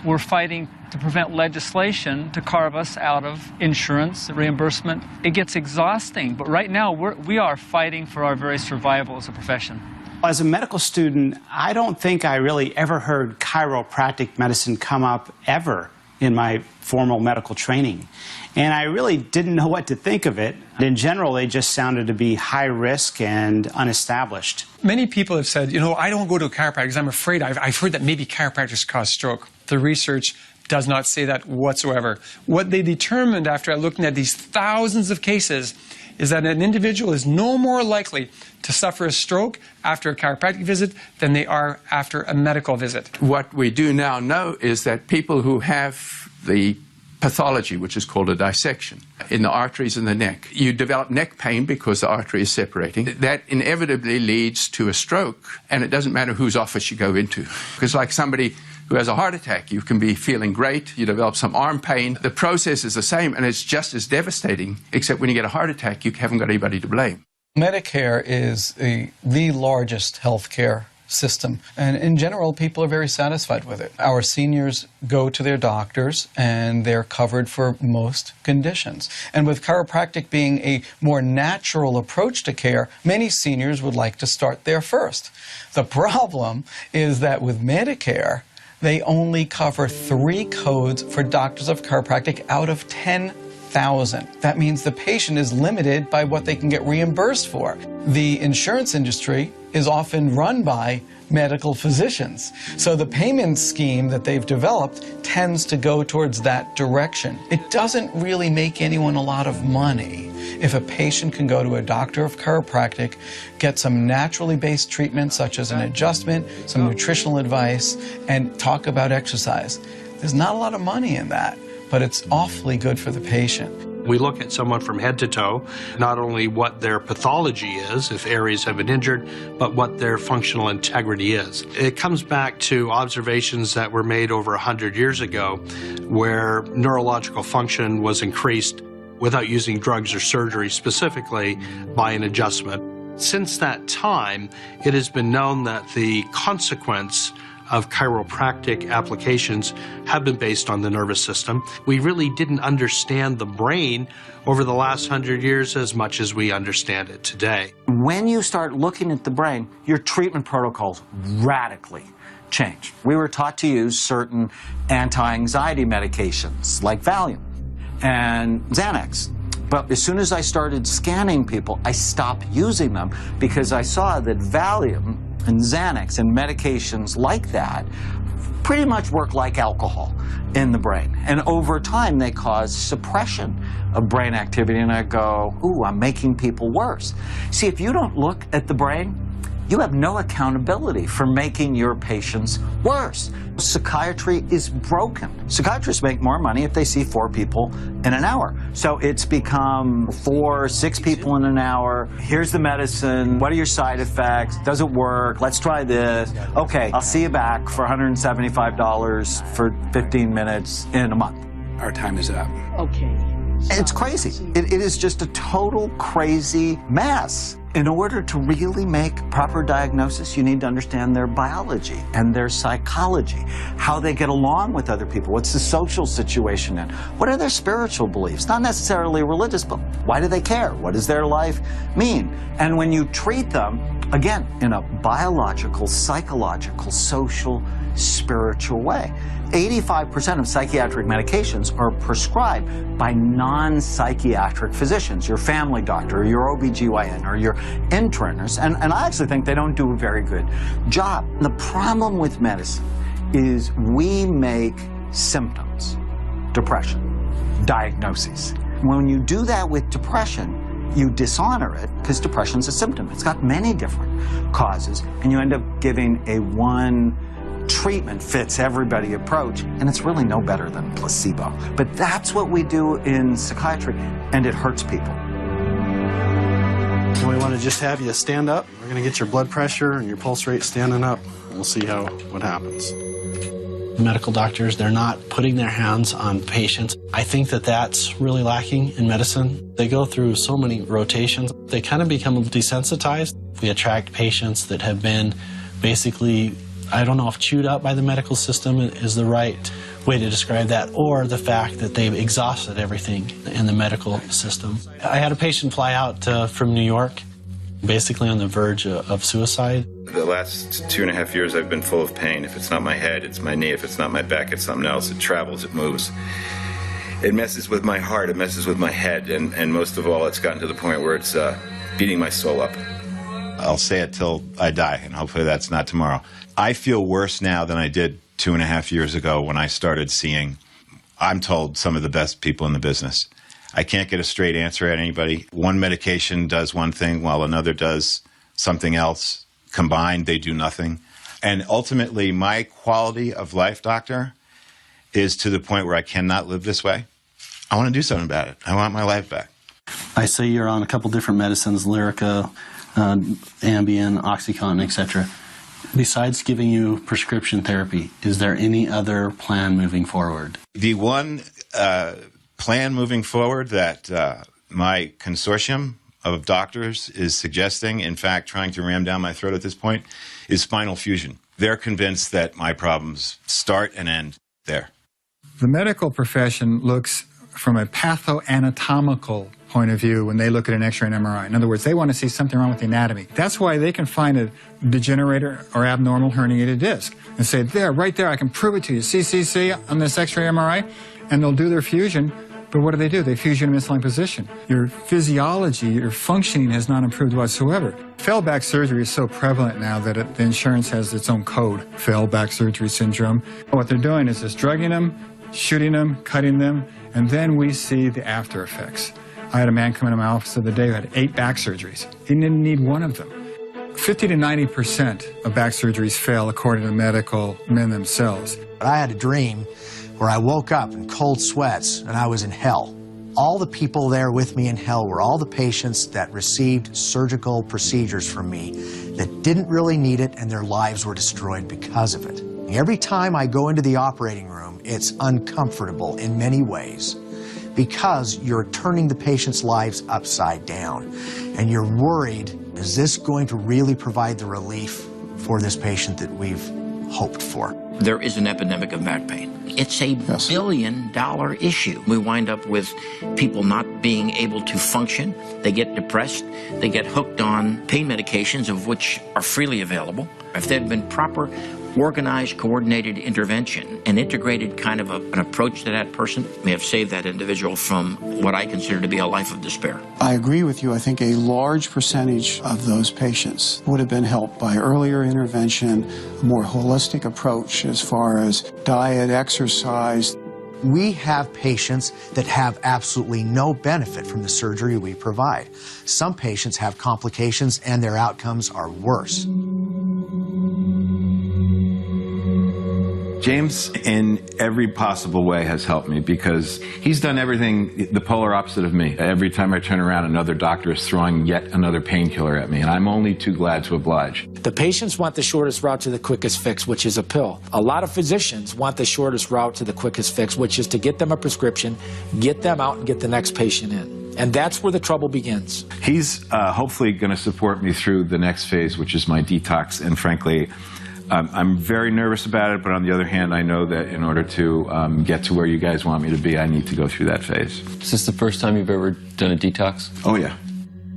[SPEAKER 9] we're fighting to prevent legislation to carve us out of insurance, reimbursement. It gets exhausting, but right now we are fighting for our very survival as a profession.
[SPEAKER 27] As a medical student, I don't think I really ever heard chiropractic medicine come up ever in my formal medical training. And I really didn't know what to think of it. In general, they just sounded to be high risk and unestablished.
[SPEAKER 2] Many people have said, you know, I don't go to a chiropractor because I'm afraid. I've heard that maybe chiropractors cause stroke. The research does not say that whatsoever. What they determined after looking at these thousands of cases is that an individual is no more likely to suffer a stroke after a chiropractic visit than they are after a medical visit.
[SPEAKER 5] What we do now know is that people who have the pathology, which is called a dissection, in the arteries in the neck, you develop neck pain because the artery is separating. That inevitably leads to a stroke, and it doesn't matter whose office you go into. Because like somebody who has a heart attack, you can be feeling great, you develop some arm pain. The process is the same, and it's just as devastating, except when you get a heart attack, you haven't got anybody to blame.
[SPEAKER 10] Medicare is the largest health care system, and in general, people are very satisfied with it. Our seniors go to their doctors, and they're covered for most conditions. And with chiropractic being a more natural approach to care, many seniors would like to start there first. The problem is that with Medicare, they only cover 3 codes for doctors of chiropractic out of 10,000. That means the patient is limited by what they can get reimbursed for. The insurance industry is often run by medical physicians. So the payment scheme that they've developed tends to go towards that direction. It doesn't really make anyone a lot of money if a patient can go to a doctor of chiropractic, get some naturally based treatment such as an adjustment, some nutritional advice, and talk about exercise. There's not a lot of money in that, but it's awfully good for the patient.
[SPEAKER 14] We look at someone from head to toe, not only what their pathology is, if areas have been injured, but what their functional integrity is. It comes back to observations that were made over 100 years ago, where neurological function was increased without using drugs or surgery, specifically by an adjustment. Since that time, it has been known that the consequence of chiropractic applications have been based on the nervous system. We really didn't understand the brain over the last 100 years as much as we understand it today.
[SPEAKER 18] When you start looking at the brain, your treatment protocols radically change. We were taught to use certain anti-anxiety medications like Valium and Xanax. But as soon as I started scanning people, I stopped using them because I saw that Valium and Xanax and medications like that pretty much work like alcohol in the brain. And over time, they cause suppression of brain activity. And I go, ooh, I'm making people worse. See, if you don't look at the brain, you have no accountability for making your patients worse. Psychiatry is broken. Psychiatrists make more money if they see 4 people in an hour. So it's become 4, 6 people in an hour. Here's the medicine. What are your side effects? Does it work? Let's try this. Okay, I'll see you back for $175 for 15 minutes in a month.
[SPEAKER 14] Our time is up.
[SPEAKER 18] Okay. It's crazy. It is just a total crazy mess. In order to really make proper diagnosis, you need to understand their biology and their psychology, how they get along with other people, what's the social situation in, what are their spiritual beliefs, not necessarily religious, but why do they care, what does their life mean? And when you treat them, again, in a biological, psychological, social, spiritual way. 85% of psychiatric medications are prescribed by non-psychiatric physicians, your family doctor, or your OBGYN, or your internist, and I actually think they don't do a very good job. The problem with medicine is we make symptoms, depression, diagnoses. When you do that with depression, you dishonor it because depression's a symptom. It's got many different causes, and you end up giving a one treatment fits everybody approach, and it's really no better than placebo. But that's what we do in psychiatry, and it hurts people.
[SPEAKER 19] So we want to just have you stand up. We're going to get your blood pressure and your pulse rate standing up. We'll see what happens. Medical doctors, they're not putting their hands on patients. I think that that's really lacking in medicine. They go through so many rotations. They kind of become desensitized. We attract patients that have been basically, I don't know if chewed up by the medical system is the right way to describe that, or the fact that they've exhausted everything in the medical system. I had a patient fly out from New York, Basically on the verge of suicide.
[SPEAKER 4] The last 2.5 years I've been full of pain. If it's not my head, it's my knee. If it's not my back, it's something else. It travels, it moves. It messes with my heart, it messes with my head, and most of all, it's gotten to the point where it's beating my soul up.
[SPEAKER 28] I'll say it till I die, and hopefully that's not tomorrow. I feel worse now than I did 2.5 years ago when I started seeing, I'm told, some of the best people in the business. I can't get a straight answer at anybody. One medication does one thing while another does something else. Combined, they do nothing. And ultimately, my quality of life, doctor, is to the point where I cannot live this way. I want to do something about it. I want my life back.
[SPEAKER 19] I say you're on a couple different medicines, Lyrica, Ambien, OxyContin, etc. Besides giving you prescription therapy, is there any other plan moving forward?
[SPEAKER 28] The one plan moving forward that my consortium of doctors is suggesting, in fact, trying to ram down my throat at this point, is spinal fusion. They're convinced that my problems start and end there.
[SPEAKER 13] The medical profession looks from a pathoanatomical point of view when they look at an X-ray and MRI. In other words, they want to see something wrong with the anatomy. That's why they can find a degenerated or abnormal herniated disc and say, there, right there, I can prove it to you. See on this X-ray MRI? And they'll do their fusion, but what do? They fuse you in a misaligned position. Your physiology, your functioning has not improved whatsoever. Failed back surgery is so prevalent now that the insurance has its own code, failed back surgery syndrome. What they're doing is just drugging them, shooting them, cutting them, and then we see the after effects. I had a man come into my office the other day who had 8 back surgeries. He didn't need one of them. 50 to 90% of back surgeries fail according to medical men themselves.
[SPEAKER 20] I had a dream where I woke up in cold sweats and I was in hell. All the people there with me in hell were all the patients that received surgical procedures from me that didn't really need it, and their lives were destroyed because of it. Every time I go into the operating room, it's uncomfortable in many ways because you're turning the patient's lives upside down, and you're worried, is this going to really provide the relief for this patient that we've hoped for?
[SPEAKER 21] There is an epidemic of back pain. It's a billion-dollar issue. We wind up with people not being able to function. They get depressed. They get hooked on pain medications, of which are freely available. If there had been proper, organized, coordinated intervention, an integrated kind of an approach to that person may have saved that individual from what I consider to be a life of despair.
[SPEAKER 22] I agree with you. I think a large percentage of those patients would have been helped by earlier intervention, a more holistic approach as far as diet, exercise.
[SPEAKER 20] We have patients that have absolutely no benefit from the surgery we provide. Some patients have complications and their outcomes are worse.
[SPEAKER 28] James, in every possible way, has helped me because he's done everything the polar opposite of me. Every time I turn around, another doctor is throwing yet another painkiller at me, and I'm only too glad to oblige.
[SPEAKER 24] The patients want the shortest route to the quickest fix, which is a pill. A lot of physicians want the shortest route to the quickest fix, which is to get them a prescription, get them out, and get the next patient in. And that's where the trouble begins.
[SPEAKER 28] He's hopefully going to support me through the next phase, which is my detox, and frankly, I'm very nervous about it, but on the other hand, I know that in order to get to where you guys want me to be, I need to go through that phase.
[SPEAKER 23] Is this the first time you've ever done a detox?
[SPEAKER 28] Oh, yeah.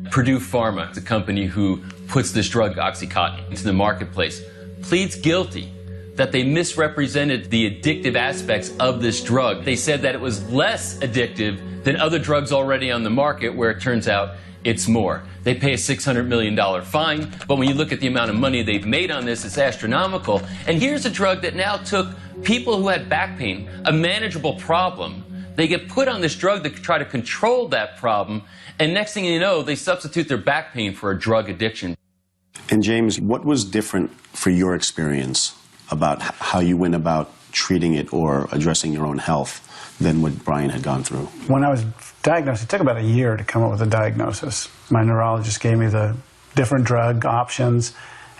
[SPEAKER 23] Purdue Pharma, the company who puts this drug, OxyContin, into the marketplace, pleads guilty that they misrepresented the addictive aspects of this drug. They said that it was less addictive than other drugs already on the market, where it turns out it's more. They pay a $600 million fine, but when you look at the amount of money they've made on this, it's astronomical. And here's a drug that now took people who had back pain, a manageable problem. They get put on this drug to try to control that problem, and next thing you know, they substitute their back pain for a drug addiction.
[SPEAKER 19] And James, what was different for your experience about how you went about treating it or addressing your own health than what Brian had gone through?
[SPEAKER 1] When I was diagnosed, it took about a year to come up with a diagnosis. My neurologist gave me the different drug options,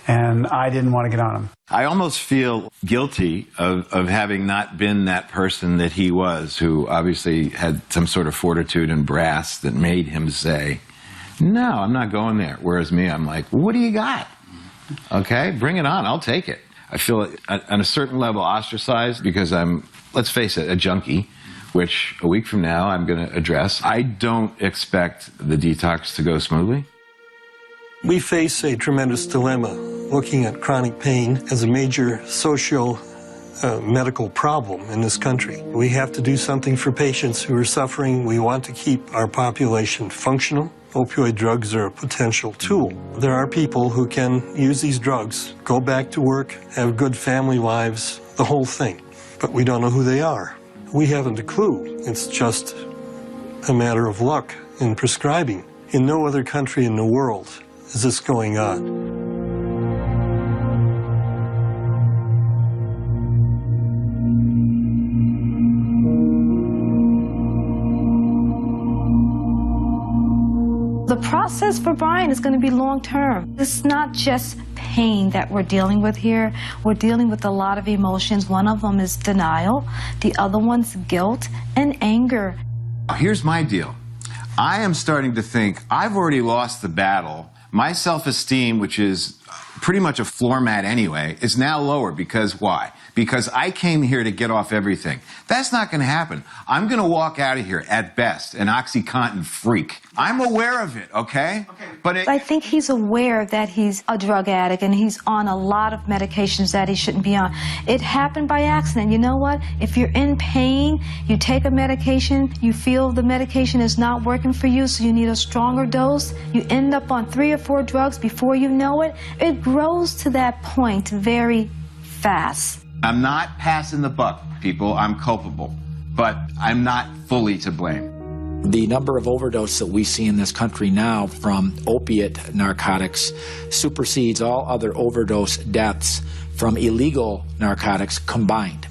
[SPEAKER 1] and I didn't want to get on them.
[SPEAKER 28] I almost feel guilty of having not been that person that he was, who obviously had some sort of fortitude and brass that made him say, no, I'm not going there. Whereas me, I'm like, what do you got? Okay, bring it on. I'll take it. I feel on a certain level ostracized because I'm, let's face it, a junkie, which a week from now I'm going to address. I don't expect the detox to go smoothly.
[SPEAKER 3] We face a tremendous dilemma looking at chronic pain as a major social medical problem in this country. We have to do something for patients who are suffering. We want to keep our population functional. Opioid drugs are a potential tool. There are people who can use these drugs, go back to work, have good family lives, the whole thing. But we don't know who they are. We haven't a clue. It's just a matter of luck in prescribing. In no other country in the world is this going on.
[SPEAKER 6] The process for Brian is going to be long-term. It's not just pain that we're dealing with here. We're dealing with a lot of emotions. One of them is denial. The other one's guilt and anger.
[SPEAKER 28] Here's my deal. I am starting to think I've already lost the battle. My self-esteem, which is pretty much a floor mat anyway, is now lower. Because why? Because I came here to get off everything. That's not going to happen. I'm going to walk out of here, at best, an OxyContin freak. I'm aware of it, okay? But
[SPEAKER 6] I think he's aware that he's a drug addict and he's on a lot of medications that he shouldn't be on. It happened by accident. You know what? If you're in pain, you take a medication, you feel the medication is not working for you, so you need a stronger dose. You end up on 3 or 4 drugs before you know it. It grows to that point very fast.
[SPEAKER 28] I'm not passing the buck, people. I'm culpable. But I'm not fully to blame.
[SPEAKER 24] The number of overdoses that we see in this country now from opiate narcotics supersedes all other overdose deaths from illegal narcotics combined.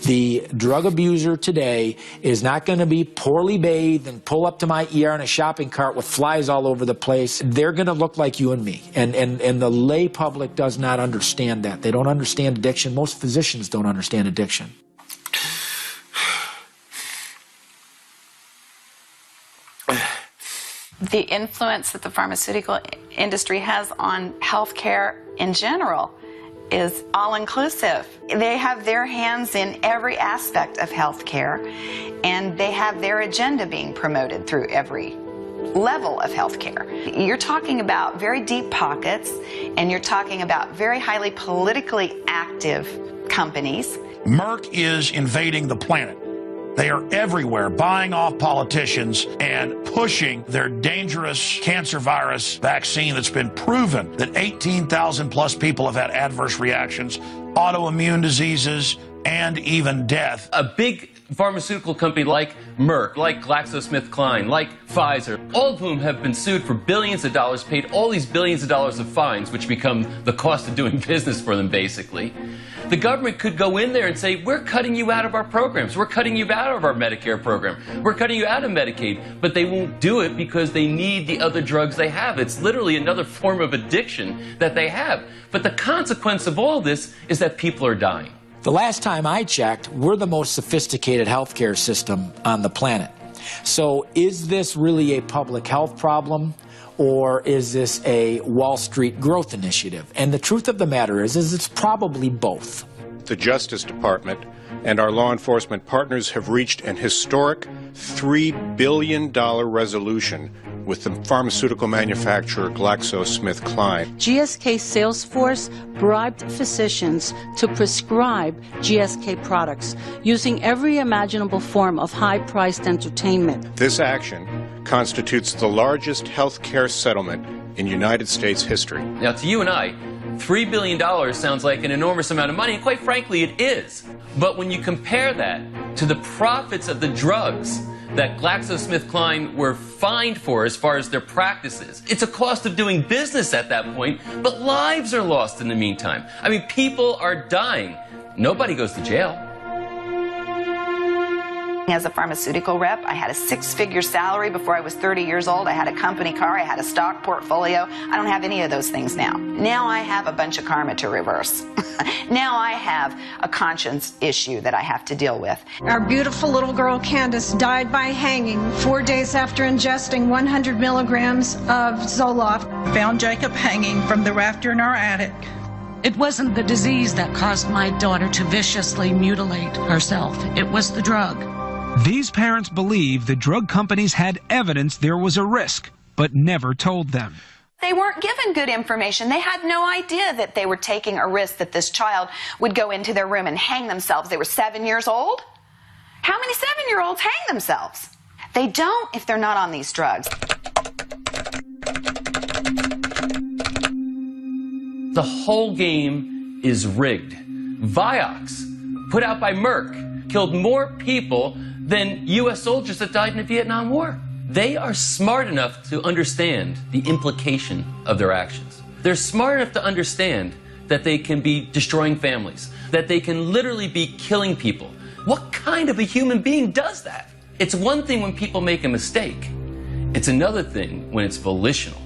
[SPEAKER 24] The drug abuser today is not going to be poorly bathed and pull up to my ER in a shopping cart with flies all over the place. They're going to look like you and me. And the lay public does not understand that. They don't understand addiction. Most physicians don't understand addiction.
[SPEAKER 7] The influence that the pharmaceutical industry has on healthcare in general is all-inclusive. They have their hands in every aspect of healthcare, and they have their agenda being promoted through every level of healthcare. You're talking about very deep pockets, and you're talking about very highly politically active companies.
[SPEAKER 8] Merck is invading the planet. They are everywhere, buying off politicians and pushing their dangerous cancer virus vaccine that's been proven that 18,000 plus people have had adverse reactions, autoimmune diseases, and even death.
[SPEAKER 23] A big pharmaceutical company like Merck, like GlaxoSmithKline, like Pfizer, all of whom have been sued for billions of dollars, paid all these billions of dollars of fines, which become the cost of doing business for them, basically. The government could go in there and say, we're cutting you out of our programs. We're cutting you out of our Medicare program. We're cutting you out of Medicaid. But they won't do it because they need the other drugs they have. It's literally another form of addiction that they have. But the consequence of all this is that people are dying.
[SPEAKER 24] The last time I checked, we're the most sophisticated healthcare system on the planet. So is this really a public health problem, or is this a Wall Street growth initiative? And the truth of the matter is it's probably both.
[SPEAKER 12] The Justice Department and our law enforcement partners have reached an historic $3 billion resolution with the pharmaceutical manufacturer GlaxoSmithKline.
[SPEAKER 15] GSK's sales force bribed physicians to prescribe GSK products using every imaginable form of high-priced entertainment.
[SPEAKER 12] This action constitutes the largest health care settlement in United States history.
[SPEAKER 23] Now, to you and I, $3 billion sounds like an enormous amount of money, and quite frankly, it is. But when you compare that to the profits of the drugs that GlaxoSmithKline were fined for as far as their practices, it's a cost of doing business at that point, but lives are lost in the meantime. I mean, people are dying. Nobody goes to jail.
[SPEAKER 7] As a pharmaceutical rep, I had a 6-figure salary before I was 30 years old. I had a company car. I had a stock portfolio. I don't have any of those things now. Now I have a bunch of karma to reverse. Now I have a conscience issue that I have to deal with.
[SPEAKER 25] Our beautiful little girl Candace died by hanging 4 days after ingesting 100 milligrams of Zoloft.
[SPEAKER 26] Found Jacob hanging from the rafter in our attic.
[SPEAKER 29] It wasn't the disease that caused my daughter to viciously mutilate herself. It was the drug.
[SPEAKER 2] These parents believe the drug companies had evidence there was a risk, but never told them.
[SPEAKER 7] They weren't given good information. They had no idea that they were taking a risk that this child would go into their room and hang themselves. They were 7 years old. How many 7-year-olds hang themselves? They don't if they're not on these drugs.
[SPEAKER 23] The whole game is rigged. Vioxx, put out by Merck, killed more people than U.S. soldiers that died in the Vietnam War. They are smart enough to understand the implication of their actions. They're smart enough to understand that they can be destroying families, that they can literally be killing people. What kind of a human being does that? It's one thing when people make a mistake. It's another thing when it's volitional.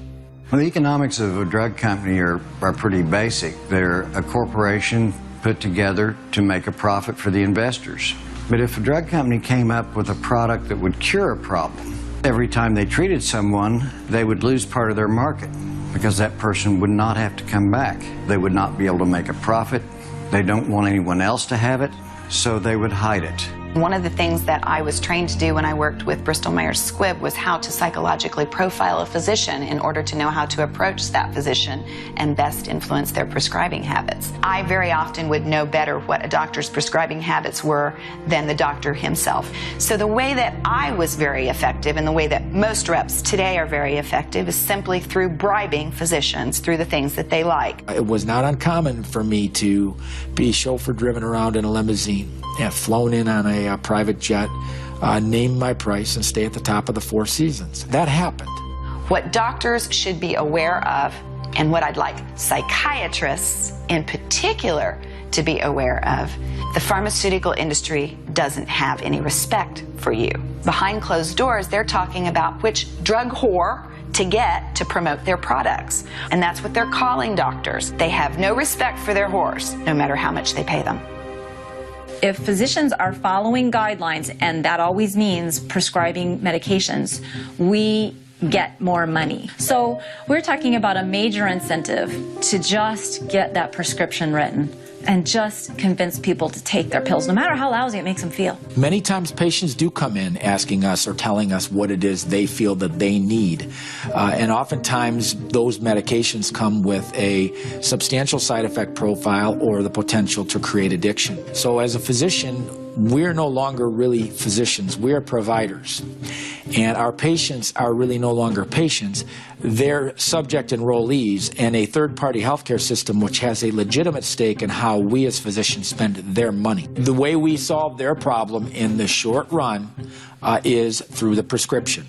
[SPEAKER 5] Well, the economics of a drug company are pretty basic. They're a corporation put together to make a profit for the investors. But if a drug company came up with a product that would cure a problem, every time they treated someone, they would lose part of their market because that person would not have to come back. They would not be able to make a profit. They don't want anyone else to have it, so they would hide it.
[SPEAKER 7] One of the things that I was trained to do when I worked with Bristol Myers Squibb was how to psychologically profile a physician in order to know how to approach that physician and best influence their prescribing habits. I very often would know better what a doctor's prescribing habits were than the doctor himself. So the way that I was very effective and the way that most reps today are very effective is simply through bribing physicians through the things that they like.
[SPEAKER 24] It was not uncommon for me to be chauffeur-driven around in a limousine and flown in on a private jet, name my price, and stay at the top of the Four Seasons. That happened.
[SPEAKER 7] What doctors should be aware of, and what I'd like psychiatrists in particular to be aware of, the pharmaceutical industry doesn't have any respect for you. Behind closed doors, they're talking about which drug whore to get to promote their products. And that's what they're calling doctors. They have no respect for their whores, no matter how much they pay them.
[SPEAKER 9] If physicians are following guidelines, and that always means prescribing medications, we get more money. So we're talking about a major incentive to just get that prescription written and just convince people to take their pills, no matter how lousy it makes them feel.
[SPEAKER 24] Many times patients do come in asking us or telling us what it is they feel that they need. And oftentimes those medications come with a substantial side effect profile or the potential to create addiction. So as a physician, we're no longer really physicians, we're providers. And our patients are really no longer patients, they're subject enrollees in a third-party healthcare system which has a legitimate stake in how we as physicians spend their money. The way we solve their problem in the short run is through the prescription.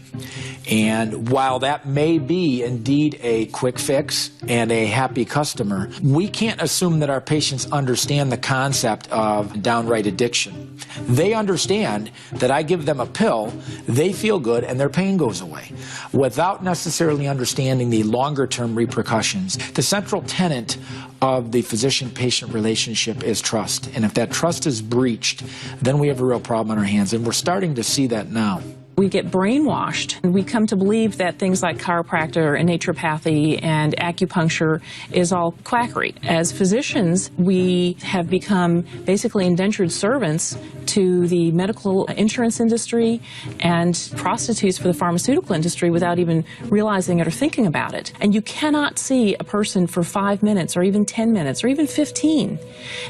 [SPEAKER 24] And while that may be indeed a quick fix and a happy customer, we can't assume that our patients understand the concept of downright addiction. They understand that I give them a pill, they feel good, and their pain goes away, without necessarily understanding the longer-term repercussions. The central tenet of the physician-patient relationship is trust. And if that trust is breached, then we have a real problem on our hands, and we're starting to see that now.
[SPEAKER 10] We get brainwashed, and we come to believe that things like chiropractor and naturopathy and acupuncture is all quackery. As physicians, we have become basically indentured servants to the medical insurance industry and prostitutes for the pharmaceutical industry without even realizing it or thinking about it. And you cannot see a person for 5 minutes or even 10 minutes or even 15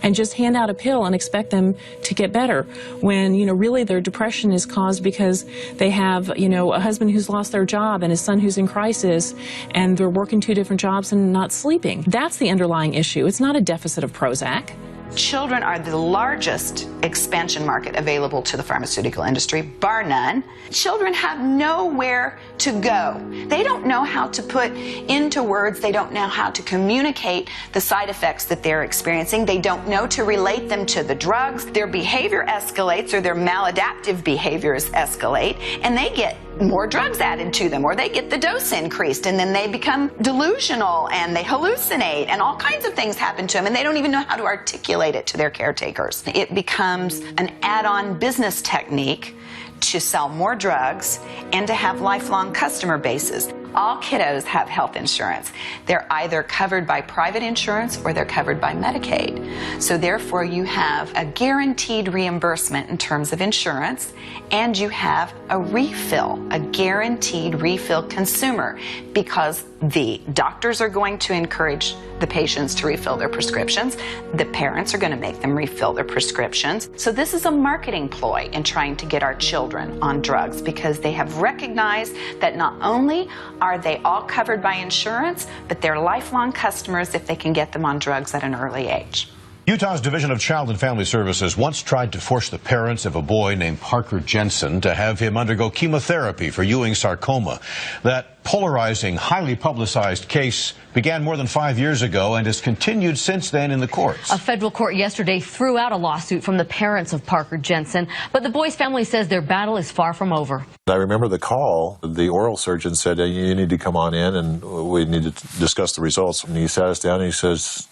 [SPEAKER 10] and just hand out a pill and expect them to get better when, really their depression is caused because they have, a husband who's lost their job and his son who's in crisis, and they're working 2 different jobs and not sleeping. That's the underlying issue. It's not a deficit of Prozac.
[SPEAKER 7] Children are the largest expansion market available to the pharmaceutical industry, bar none. Children have nowhere to go. They don't know how to put into words, they don't know how to communicate the side effects that they're experiencing. They don't know to relate them to the drugs. Their behavior escalates, or their maladaptive behaviors escalate, and they get more drugs added to them, or they get the dose increased, and then they become delusional and they hallucinate, and all kinds of things happen to them, and they don't even know how to articulate it to their caretakers. It becomes an add-on business technique to sell more drugs and to have lifelong customer bases. All kiddos have health insurance. They're either covered by private insurance or they're covered by Medicaid. So therefore you have a guaranteed reimbursement in terms of insurance, and you have a refill, a guaranteed refill consumer, because the doctors are going to encourage the patients to refill their prescriptions. The parents are going to make them refill their prescriptions. So this is a marketing ploy in trying to get our children on drugs, because they have recognized that not only are they all covered by insurance, but they're lifelong customers if they can get them on drugs at an early age.
[SPEAKER 4] Utah's Division of Child and Family Services once tried to force the parents of a boy named Parker Jensen to have him undergo chemotherapy for Ewing sarcoma. That polarizing, highly publicized case began more than 5 years ago and has continued since then in the courts.
[SPEAKER 11] A federal court yesterday threw out a lawsuit from the parents of Parker Jensen, but the boy's family says their battle is far from over.
[SPEAKER 13] I remember the call. The oral surgeon said, you need to come on in and we need to discuss the results. And he sat us down and he says,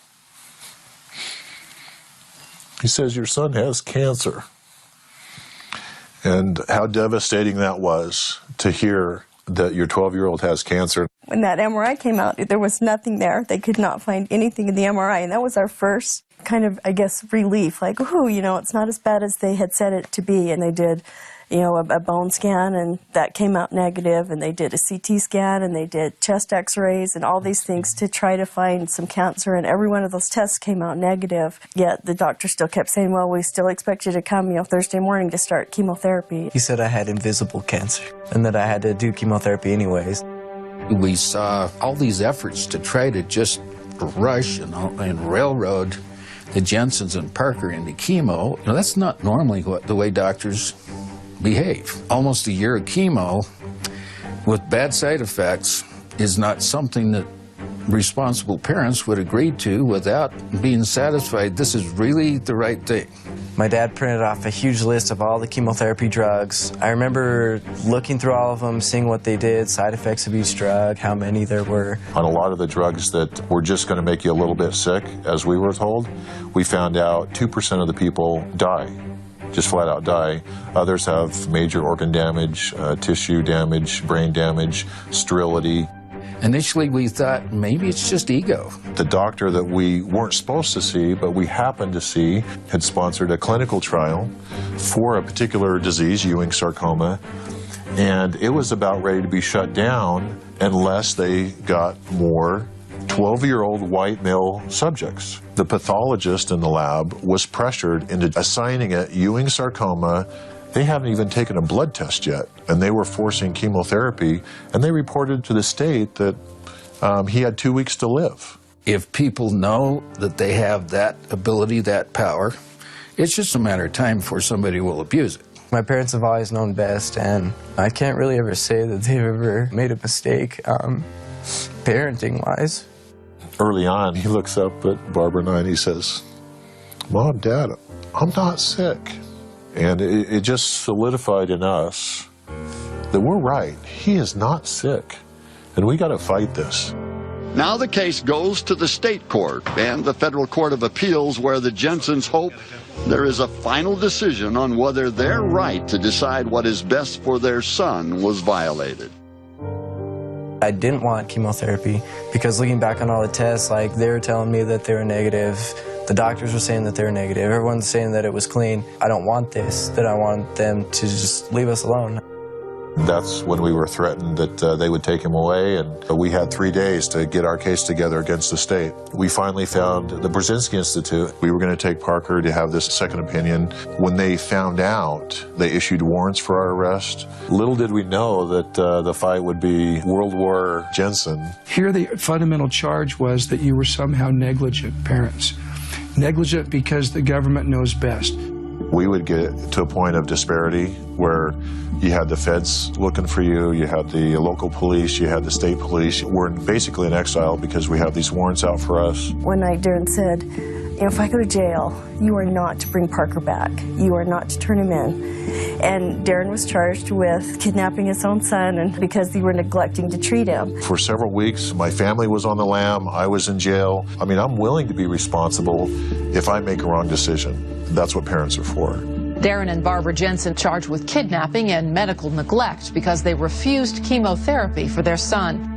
[SPEAKER 13] your son has cancer. And how devastating that was to hear that your 12-year-old has cancer.
[SPEAKER 14] When that MRI came out, there was nothing there. They could not find anything in the MRI, and that was our first kind of, I guess, relief. Like, ooh, it's not as bad as they had said it to be. And they did, a bone scan, and that came out negative, and they did a CT scan, and they did chest x-rays and all these things to try to find some cancer, and every one of those tests came out negative. Yet the doctor still kept saying, well, we still expect you to come, Thursday morning to start chemotherapy.
[SPEAKER 16] He said I had invisible cancer and that I had to do chemotherapy anyways.
[SPEAKER 17] We saw all these efforts to try to just rush and railroad the Jensens and Parker into chemo. That's not normally the way doctors behave. Almost a year of chemo with bad side effects is not something that responsible parents would agree to without being satisfied this is really the right thing.
[SPEAKER 16] My dad printed off a huge list of all the chemotherapy drugs. I remember looking through all of them, seeing what they did, side effects of each drug, how many there were.
[SPEAKER 13] On a lot of the drugs that were just going to make you a little bit sick, as we were told, we found out 2% of the people die. Just flat out die. Others have major organ damage, tissue damage, brain damage, sterility.
[SPEAKER 17] Initially, we thought maybe it's just ego.
[SPEAKER 13] The doctor that we weren't supposed to see, but we happened to see, had sponsored a clinical trial for a particular disease, Ewing sarcoma, and it was about ready to be shut down unless they got more 12-year-old white male subjects. The pathologist in the lab was pressured into assigning it Ewing sarcoma. They haven't even taken a blood test yet, and they were forcing chemotherapy, and they reported to the state that he had 2 weeks to live.
[SPEAKER 17] If people know that they have that ability, that power, it's just a matter of time before somebody will abuse it.
[SPEAKER 16] My parents have always known best, and I can't really ever say that they've ever made a mistake, parenting-wise.
[SPEAKER 13] Early on, he looks up at Barbara and I and he says, Mom, Dad, I'm not sick. And it just solidified in us that we're right. He is not sick, and we got to fight this.
[SPEAKER 18] Now the case goes to the state court and the Federal Court of Appeals, where the Jensens hope there is a final decision on whether their right to decide what is best for their son was violated.
[SPEAKER 16] I didn't want chemotherapy because looking back on all the tests, they were telling me that they were negative. The doctors were saying that they were negative. Everyone's saying that it was clean. I don't want this, that I want them to just leave us alone.
[SPEAKER 13] That's when we were threatened that they would take him away, and we had 3 days to get our case together against the state. We finally found the Brzezinski Institute. We were going to take Parker to have this second opinion. When they found out, they issued warrants for our arrest. Little did we know that the fight would be World War Jensen.
[SPEAKER 27] Here the fundamental charge was that you were somehow negligent parents. Negligent because the government knows best.
[SPEAKER 13] We would get to a point of disparity where you had the feds looking for you, you had the local police, you had the state police. We're basically in exile because we have these warrants out for us.
[SPEAKER 14] One night Darren said, if I go to jail, you are not to bring Parker back. You are not to turn him in. And Darren was charged with kidnapping his own son and because they were neglecting to treat him.
[SPEAKER 13] For several weeks, my family was on the lam, I was in jail. I mean, I'm willing to be responsible if I make a wrong decision. That's what parents are for.
[SPEAKER 29] Darren and Barbara Jensen charged with kidnapping and medical neglect because they refused chemotherapy for their son.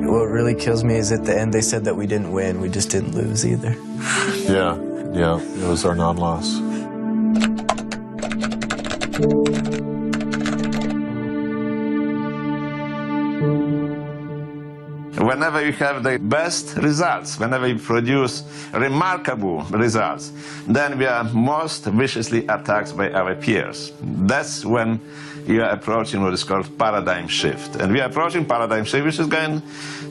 [SPEAKER 16] What really kills me is at the end they said that we didn't win, we just didn't lose either.
[SPEAKER 13] Yeah, it was our non-loss.
[SPEAKER 1] Whenever you have the best results, whenever you produce remarkable results, then we are most viciously attacked by our peers. That's when you are approaching what is called paradigm shift. And we are approaching paradigm shift, which is going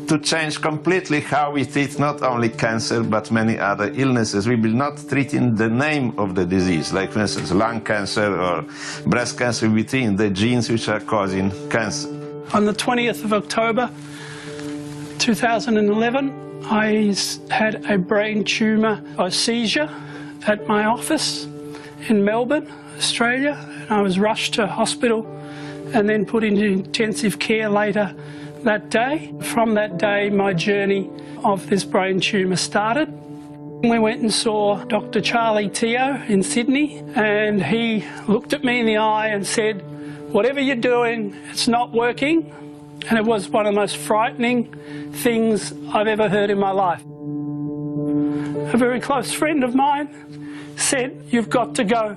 [SPEAKER 1] to change completely how we treat not only cancer, but many other illnesses. We will not treat in the name of the disease, like for instance lung cancer or breast cancer. We treat in the genes which are causing cancer.
[SPEAKER 27] On the 20th of October 2011, I had a brain tumour, a seizure at my office in Melbourne, Australia, and I was rushed to hospital and then put into intensive care later that day. From that day, my journey of this brain tumour started. We went and saw Dr. Charlie Teo in Sydney, and he looked at me in the eye and said, "Whatever you're doing, it's not working." And it was one of the most frightening things I've ever heard in my life. A very close friend of mine said, "You've got to go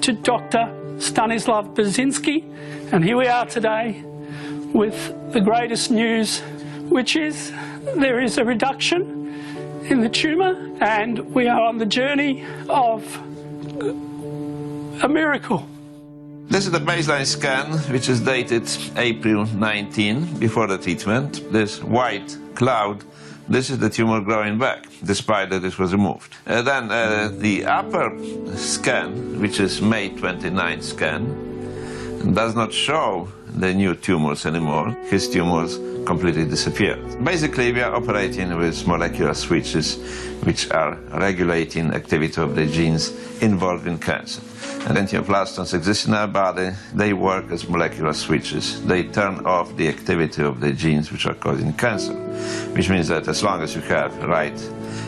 [SPEAKER 27] to Dr. Stanislav Brzezinski," and here we are today with the greatest news, which is there is a reduction in the tumour and we are on the journey of a miracle.
[SPEAKER 1] This is the baseline scan, which is dated April 19, before the treatment. This white cloud, this is the tumor growing back, despite that this was removed. Then the upper scan, which is May 29 scan, does not show the new tumors anymore. His tumors completely disappeared. Basically, we are operating with molecular switches which are regulating activity of the genes involved in cancer. And angioplastogens exist in our body. They work as molecular switches. They turn off the activity of the genes which are causing cancer, which means that as long as you have the right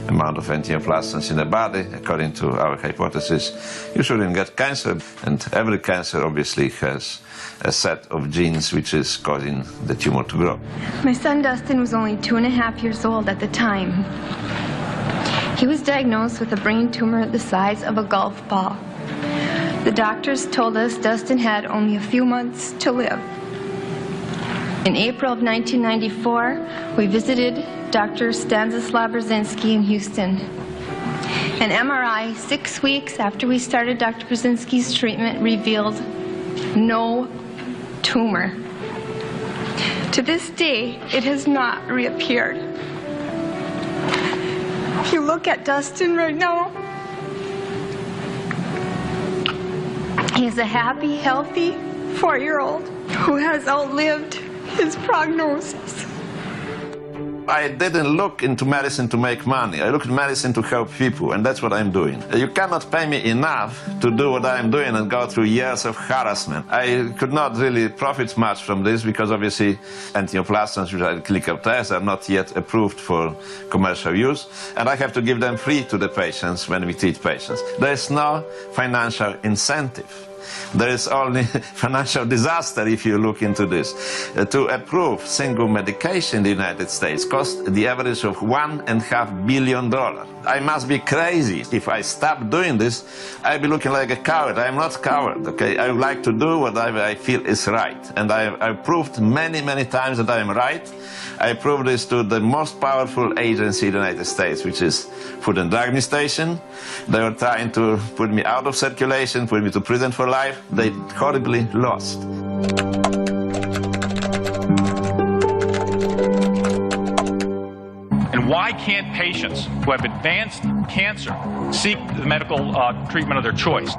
[SPEAKER 1] amount of angioplastogens in the body, according to our hypothesis, you shouldn't get cancer. And every cancer obviously has a set of genes which is causing the tumor to grow.
[SPEAKER 3] My son Dustin was only 2.5 years old at the time. He was diagnosed with a brain tumor the size of a golf ball. The doctors told us Dustin had only a few months to live. In April of 1994, we visited Dr. Stanislav Brzezinski in Houston. An MRI 6 weeks after we started Dr. Brzezinski's treatment revealed no tumor. To this day, it has not reappeared. If you look at Dustin right now, he is a happy, healthy 4-year-old who has outlived his prognosis.
[SPEAKER 1] I didn't look into medicine to make money. I looked at medicine to help people, and that's what I'm doing. You cannot pay me enough to do what I'm doing and go through years of harassment. I could not really profit much from this because obviously angioplastogens, which are clinical tests, are not yet approved for commercial use, and I have to give them free to the patients when we treat patients. There is no financial incentive. There is only financial disaster if you look into this. To approve single medication in the United States costs the average of $1.5 billion. I must be crazy. If I stop doing this, I'll be looking like a coward. I'm not a coward, okay? I would like to do what I feel is right. And I've proved many, many times that I am right. I proved this to the most powerful agency in the United States, which is Food and Drug Administration. They were trying to put me out of circulation, put me to prison for life. They horribly lost.
[SPEAKER 6] And why can't patients who have advanced cancer seek the medical treatment of their choice?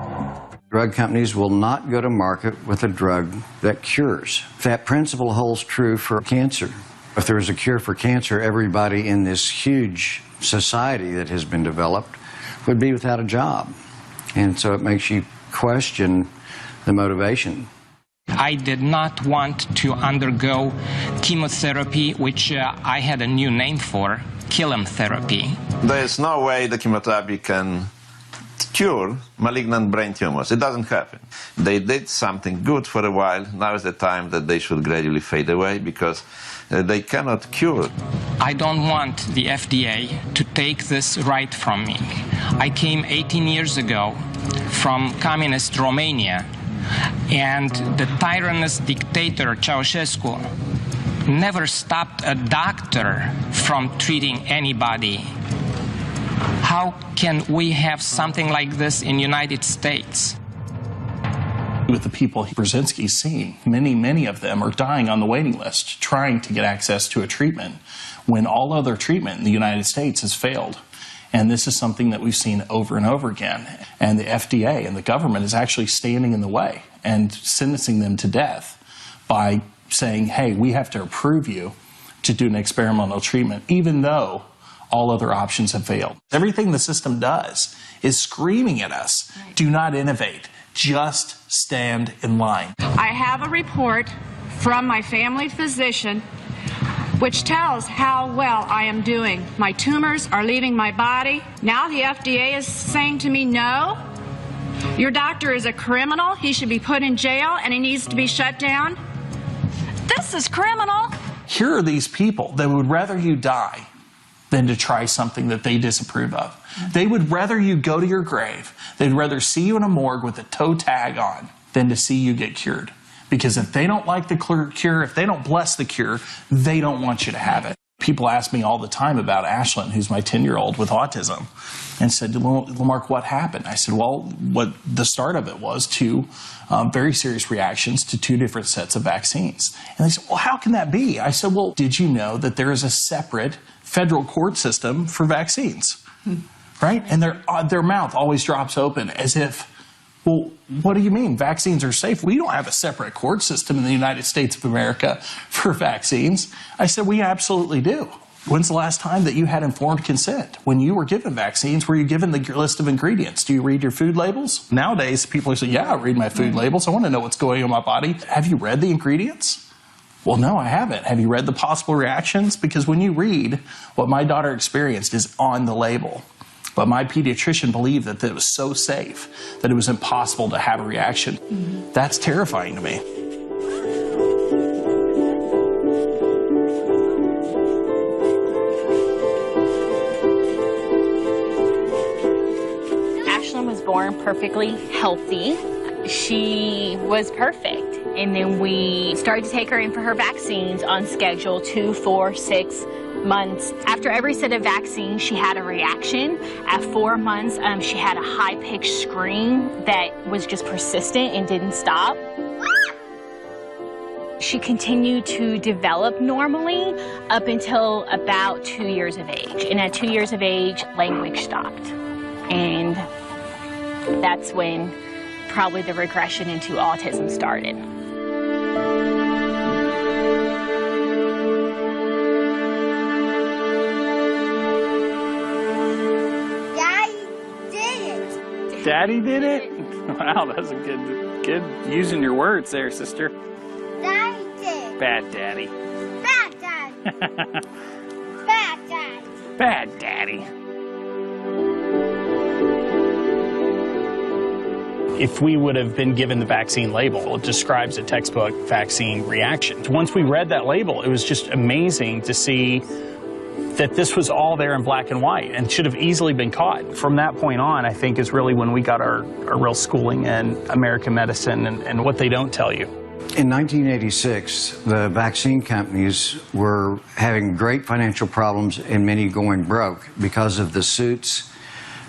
[SPEAKER 5] Drug companies will not go to market with a drug that cures. That principle holds true for cancer. If there was a cure for cancer, everybody in this huge society that has been developed would be without a job. And so it makes you question the motivation.
[SPEAKER 8] I did not want to undergo chemotherapy, which I had a new name for, chemotherapy.
[SPEAKER 1] There is no way the chemotherapy can cure malignant brain tumors. It doesn't happen. They did something good for a while. Now is the time that they should gradually fade away because they cannot cure it.
[SPEAKER 8] I don't want the FDA to take this right from me. I came 18 years ago from communist Romania, and the tyrannous dictator Ceausescu never stopped a doctor from treating anybody. How can we have something like this in the United States?
[SPEAKER 12] With the people Brzezinski's seeing, many of them are dying on the waiting list, trying to get access to a treatment, when all other treatment in the United States has failed. And this is something that we've seen over and over again. And the FDA and the government is actually standing in the way and sentencing them to death by saying, hey, we have to approve you to do an experimental treatment, even though all other options have failed. Everything the system does is screaming at us, do not innovate, just stand in line.
[SPEAKER 15] I have a report from my family physician which tells how well I am doing. My tumors are leaving my body. Now the FDA is saying to me, no, your doctor is a criminal. He should be put in jail and he needs to be shut down. This is criminal.
[SPEAKER 12] Here are these people that would rather you die than to try something that they disapprove of. They would rather you go to your grave. They'd rather see you in a morgue with a toe tag on than to see you get cured. Because if they don't like the cure, if they don't bless the cure, they don't want you to have it. People ask me all the time about Ashlyn, who's my 10-year-old with autism, and said, Lamarck, what happened? I said, well, what the start of it was two very serious reactions to 2 different sets of vaccines. And they said, well, how can that be? I said, well, did you know that there is a separate federal court system for vaccines? Right? And their mouth always drops open as if, well, what do you mean? Vaccines are safe. We don't have a separate court system in the United States of America for vaccines. I said, we absolutely do. When's the last time that you had informed consent? When you were given vaccines, were you given the list of ingredients? Do you read your food labels? Nowadays, people are saying, yeah, I read my food labels. I want to know what's going on in my body. Have you read the ingredients? Well, no, I haven't. Have you read the possible reactions? Because when you read what my daughter experienced is on the label. But my pediatrician believed that it was so safe that it was impossible to have a reaction. That's terrifying to me.
[SPEAKER 19] Ashlyn was born perfectly healthy. She was perfect. And then we started to take her in for her vaccines on schedule 2, 4, 6 months. After every set of vaccines, she had a reaction. At 4 months, she had a high-pitched scream that was just persistent and didn't stop. She continued to develop normally up until about 2 years of age. And at 2 years of age, language stopped. And that's when probably the regression into autism started.
[SPEAKER 20] Daddy did it? Wow, that's a good using your words there, sister.
[SPEAKER 21] Daddy did.
[SPEAKER 20] Bad daddy.
[SPEAKER 21] Bad daddy. Bad daddy.
[SPEAKER 20] Bad daddy. If we would have been given the vaccine label, it describes a textbook vaccine reaction. Once we read that label, it was just amazing to see that this was all there in black and white and should have easily been caught. From that point on, I think, is really when we got our real schooling in American medicine and what they don't tell you.
[SPEAKER 5] In 1986, the vaccine companies were having great financial problems and many going broke because of the suits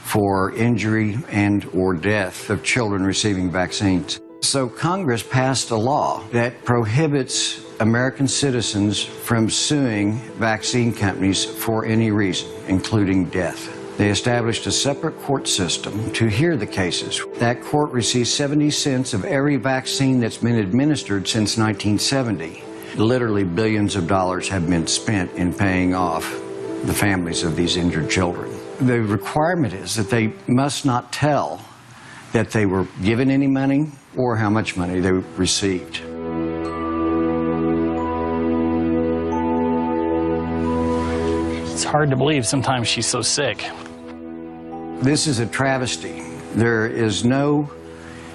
[SPEAKER 5] for injury and or death of children receiving vaccines. So Congress passed a law that prohibits American citizens from suing vaccine companies for any reason, including death. They established a separate court system to hear the cases. That court receives 70 cents of every vaccine that's been administered since 1970. Literally billions of dollars have been spent in paying off the families of these injured children. The requirement is that they must not tell that they were given any money or how much money they received.
[SPEAKER 20] It's hard to believe sometimes she's so sick.
[SPEAKER 5] This is a travesty. There is no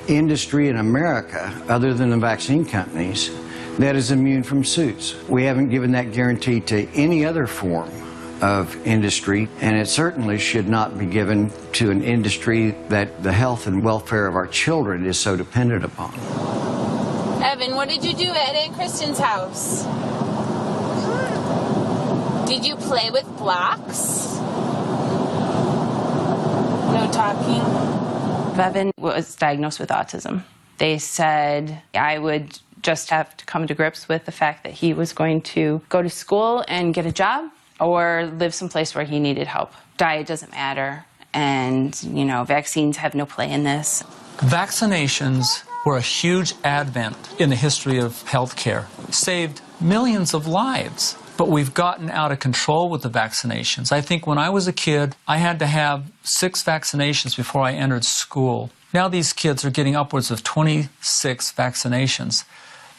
[SPEAKER 5] industry in America, other than the vaccine companies, that is immune from suits. We haven't given that guarantee to any other form of industry, and it certainly should not be given to an industry that the health and welfare of our children is so dependent upon.
[SPEAKER 2] Evan, what did you do at Aunt Kristen's house? Did you play with blocks? No talking?
[SPEAKER 7] Evan was diagnosed with autism. They said I would just have to come to grips with the fact that he was going to go to school and get a job or live someplace where he needed help. Diet doesn't matter, and, you know, vaccines have no play in this.
[SPEAKER 12] Vaccinations were a huge advent in the history of healthcare. Saved millions of lives. But we've gotten out of control with the vaccinations. I think when I was a kid, I had to have 6 vaccinations before I entered school. Now these kids are getting upwards of 26 vaccinations.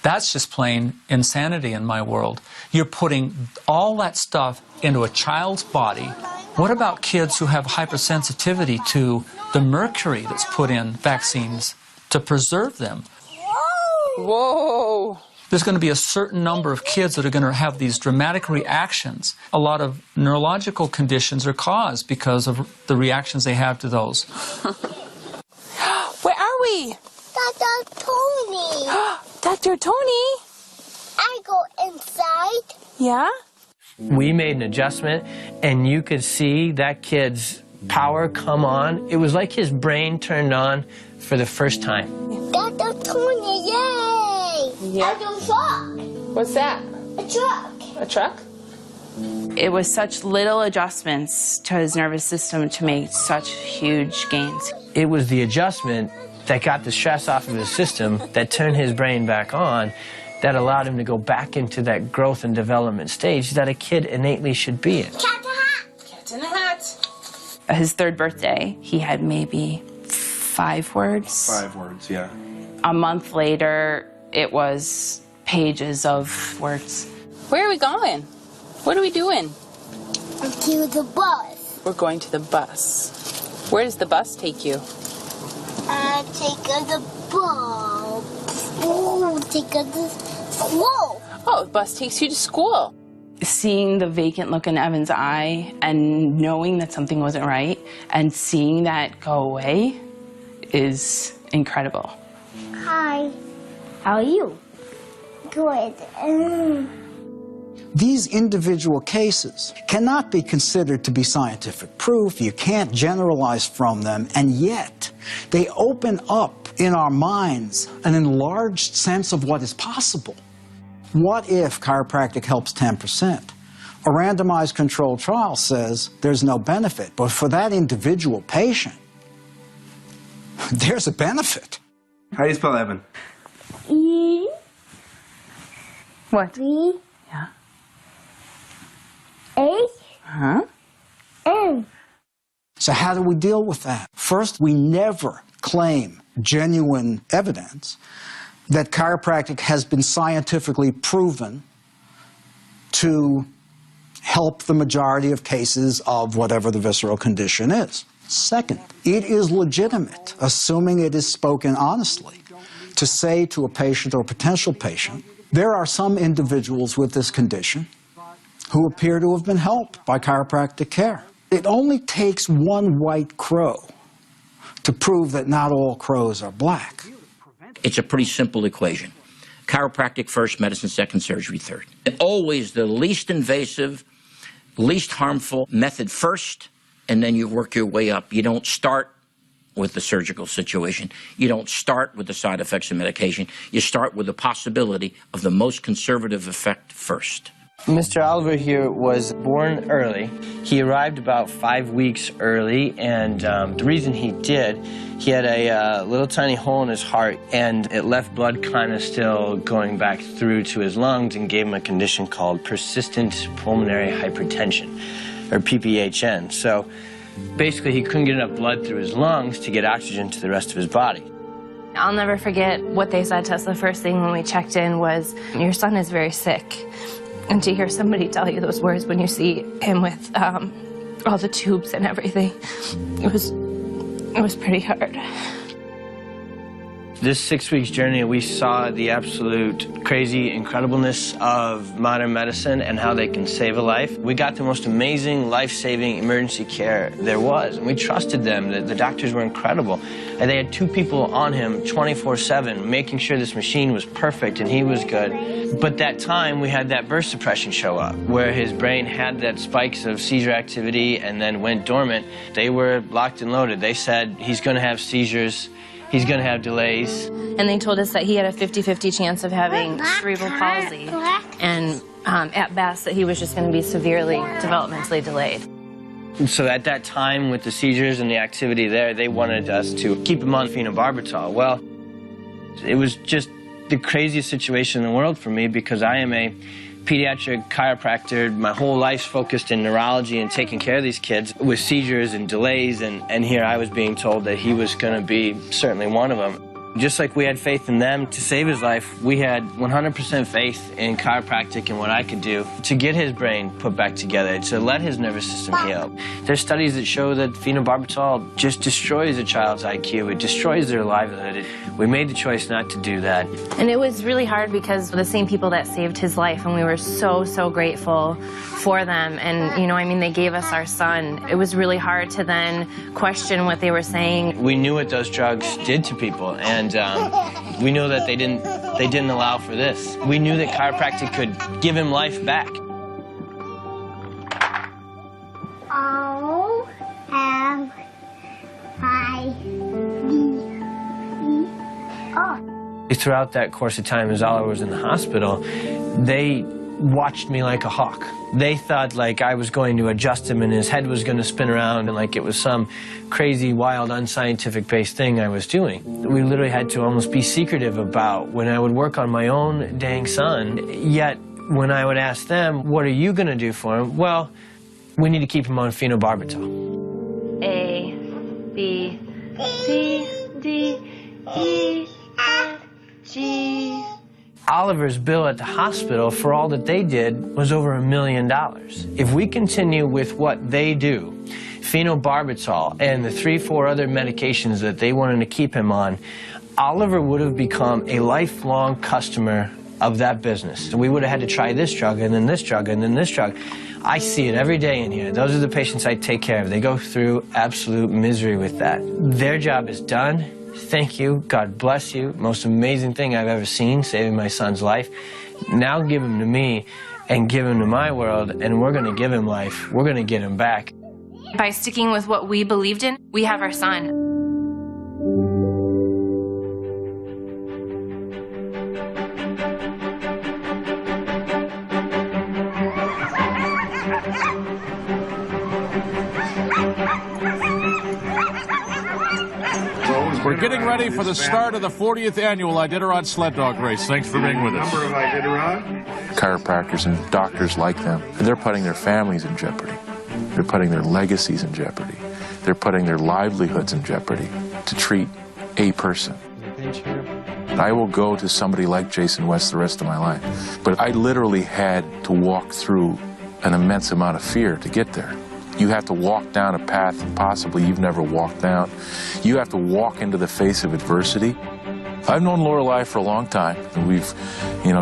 [SPEAKER 12] That's just plain insanity in my world. You're putting all that stuff into a child's body. What about kids who have hypersensitivity to the mercury that's put in vaccines to preserve them?
[SPEAKER 2] Whoa!
[SPEAKER 12] There's going to be a certain number of kids that are going to have these dramatic reactions. A lot of neurological conditions are caused because of the reactions they have to those.
[SPEAKER 2] Where are we?
[SPEAKER 21] Dr. Tony.
[SPEAKER 2] Dr. Tony?
[SPEAKER 21] I go inside.
[SPEAKER 2] Yeah?
[SPEAKER 9] We made an adjustment, and you could see that kid's power come on. It was like his brain turned on for the first time.
[SPEAKER 21] Dr. Tony, yay!
[SPEAKER 2] Yeah.
[SPEAKER 21] I do truck.
[SPEAKER 2] What's that?
[SPEAKER 21] A truck.
[SPEAKER 2] A truck?
[SPEAKER 7] It was such little adjustments to his nervous system to make such huge gains.
[SPEAKER 9] It was the adjustment that got the stress off of his system, that turned his brain back on, that allowed him to go back into that growth and development stage that a kid innately should be in.
[SPEAKER 21] Cat in the hat.
[SPEAKER 2] Cat in the hat.
[SPEAKER 7] His 3rd birthday, he had maybe 5 words.
[SPEAKER 10] 5 words, yeah.
[SPEAKER 7] A month later, it was pages of words.
[SPEAKER 2] Where are we going? What are we doing?
[SPEAKER 21] To the bus.
[SPEAKER 2] We're going to the bus. Where does the bus take you?
[SPEAKER 21] Take the bus. Oh, take the school.
[SPEAKER 2] Oh, the bus takes you to school.
[SPEAKER 7] Seeing the vacant look in Evan's eye and knowing that something wasn't right and seeing that go away is incredible.
[SPEAKER 21] Hi. How are you? Good.
[SPEAKER 22] These individual cases cannot be considered to be scientific proof. You can't generalize from them, and yet they open up in our minds an enlarged sense of what is possible. What if chiropractic helps 10%? A randomized controlled trial says there's no benefit, but for that individual patient, there's a benefit.
[SPEAKER 10] How do you spell Evan?
[SPEAKER 21] E.
[SPEAKER 7] What?
[SPEAKER 21] V.
[SPEAKER 7] Yeah.
[SPEAKER 21] H.
[SPEAKER 7] Huh?
[SPEAKER 21] N.
[SPEAKER 22] So how do we deal with that? First, we never claim genuine evidence that chiropractic has been scientifically proven to help the majority of cases of whatever the visceral condition is. Second, it is legitimate, assuming it is spoken honestly, to say to a patient or potential patient, there are some individuals with this condition who appear to have been helped by chiropractic care. It only takes one white crow to prove that not all crows are black.
[SPEAKER 23] It's a pretty simple equation. Chiropractic first, medicine second, surgery third. And always the least invasive, least harmful method first, and then you work your way up. You don't start with the surgical situation. You don't start with the side effects of medication. You start with the possibility of the most conservative effect first.
[SPEAKER 9] Mr. Oliver here was born early. He arrived about 5 weeks early, and the reason he did, he had a little tiny hole in his heart, and it left blood kind of still going back through to his lungs and gave him a condition called persistent pulmonary hypertension, or PPHN. So basically he couldn't get enough blood through his lungs to get oxygen to the rest of his body.
[SPEAKER 24] I'll never forget what they said to us the first thing when we checked in was, your son is very sick. And to hear somebody tell you those words when you see him with all the tubes and everything, it was pretty hard.
[SPEAKER 9] This 6 weeks journey, we saw the absolute crazy incredibleness of modern medicine and how they can save a life. We got the most amazing, life-saving emergency care there was, and we trusted them. The doctors were incredible. And they had 2 people on him 24/7, making sure this machine was perfect and he was good. But that time, we had that burst depression show up, where his brain had that spikes of seizure activity and then went dormant. They were locked and loaded. They said, he's going to have seizures. He's going to have delays.
[SPEAKER 24] And they told us that he had a 50-50 chance of having cerebral palsy, and at best that he was just going to be severely developmentally delayed.
[SPEAKER 9] So at that time, with the seizures and the activity there, they wanted us to keep him on phenobarbital. Well, it was just the craziest situation in the world for me, because I am a pediatric chiropractor. My whole life's focused in neurology and taking care of these kids with seizures and delays, and here I was being told that he was going to be certainly one of them. Just like we had faith in them to save his life, we had 100% faith in chiropractic and what I could do to get his brain put back together, to let his nervous system heal. There's studies that show that phenobarbital just destroys a child's IQ. It destroys their livelihood. We made the choice not to do that.
[SPEAKER 24] And it was really hard because the same people that saved his life, and we were so, so grateful for them. And, you know, I mean, they gave us our son. It was really hard to then question what they were saying.
[SPEAKER 9] We knew what those drugs did to people, and we knew that they didn't allow for this. We knew that chiropractic could give him life back. Throughout that course of time, as Oliver was in the hospital, they watched me like a hawk. They thought like I was going to adjust him and his head was going to spin around, and like it was some crazy, wild, unscientific-based thing I was doing. We literally had to almost be secretive about when I would work on my own dang son, yet when I would ask them, what are you going to do for him? Well, we need to keep him on phenobarbital.
[SPEAKER 24] A, B, C, D, E, F, G.
[SPEAKER 9] Oliver's bill at the hospital for all that they did was over $1 million. If we continue with what they do, phenobarbital and the 3-4 other medications that they wanted to keep him on, Oliver would have become a lifelong customer of that business. We would have had to try this drug and then this drug and then this drug. I see it every day in here. Those are the patients I take care of. They go through absolute misery with that. Their job is done. Thank you. God bless you. Most amazing thing I've ever seen, saving my son's life. Now give him to me and give him to my world, and we're going to give him life. We're going to get him back.
[SPEAKER 24] By sticking with what we believed in, we have our son.
[SPEAKER 4] We're getting ready for the start of the 40th annual Iditarod Sled Dog Race. Thanks for being with us.
[SPEAKER 13] Chiropractors and doctors like them, they're putting their families in jeopardy. They're putting their legacies in jeopardy. They're putting their livelihoods in jeopardy to treat a person. I will go to somebody like Jason West the rest of my life, but I literally had to walk through an immense amount of fear to get there. You have to walk down a path possibly you've never walked down. You have to walk into the face of adversity. I've known Lorelei for a long time, and we've,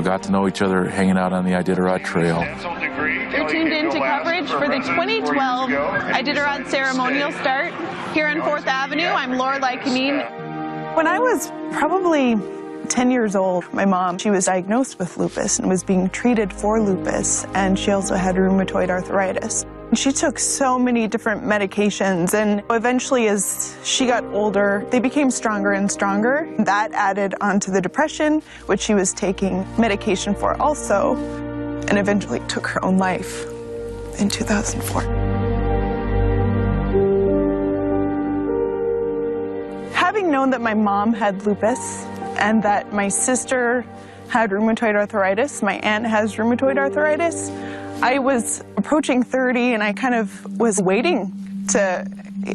[SPEAKER 13] got to know each other hanging out on the Iditarod Trail.
[SPEAKER 11] You're tuned into coverage for the 2012 Iditarod ceremonial start here on 4th Avenue. I'm Lorelei Kaneen. When I was probably 10 years old, my mom, she was diagnosed with lupus and was being treated for lupus, and she also had rheumatoid arthritis. She took so many different medications, and eventually as she got older, they became stronger and stronger. That added onto the depression, which she was taking medication for also, and eventually took her own life in 2004. Having known that my mom had lupus and that my sister had rheumatoid arthritis, my aunt has rheumatoid arthritis, I was approaching 30 and I kind of was waiting to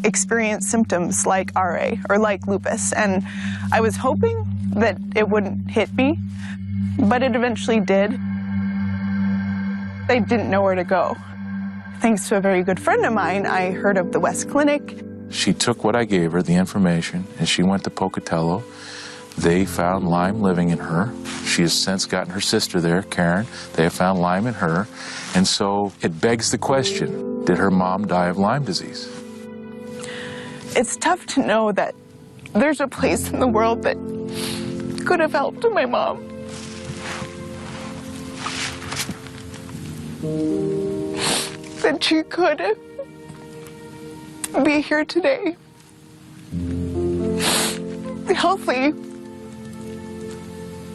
[SPEAKER 11] experience symptoms like RA or like lupus, and I was hoping that it wouldn't hit me, but it eventually did. I didn't know where to go. Thanks to a very good friend of mine, I heard of the West Clinic.
[SPEAKER 13] She took what I gave her, the information, and she went to Pocatello, and she got
[SPEAKER 14] They found Lyme living in her. She has since gotten her sister there, Karen. They have found Lyme in her. And so it begs the question, did her mom die of Lyme disease?
[SPEAKER 11] It's tough to know that there's a place in the world that could have helped my mom. That she could be here today, healthy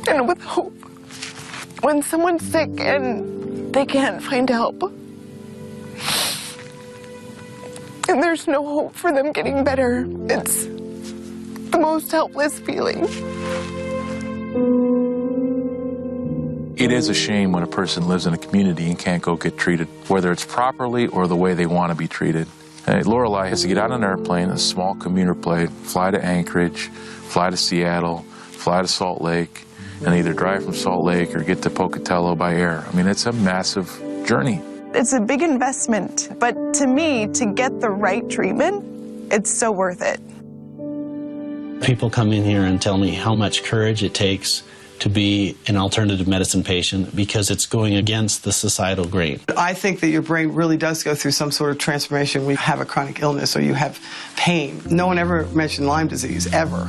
[SPEAKER 11] and with hope. When someone's sick and they can't find help, and there's no hope for them getting better, it's the most helpless feeling.
[SPEAKER 14] It is a shame when a person lives in a community and can't go get treated, whether it's properly or the way they want to be treated. Lorelei has to get on an airplane, a small commuter plane, fly to Anchorage, fly to Seattle, fly to Salt Lake, and either drive from Salt Lake or get to Pocatello by air. I mean, it's a massive journey.
[SPEAKER 11] It's a big investment, but to me, to get the right treatment, it's so worth it.
[SPEAKER 16] People come in here and tell me how much courage it takes to be an alternative medicine patient because it's going against the societal grain.
[SPEAKER 17] I think that your brain really does go through some sort of transformation when you have a chronic illness or you have pain. No one ever mentioned Lyme disease, ever.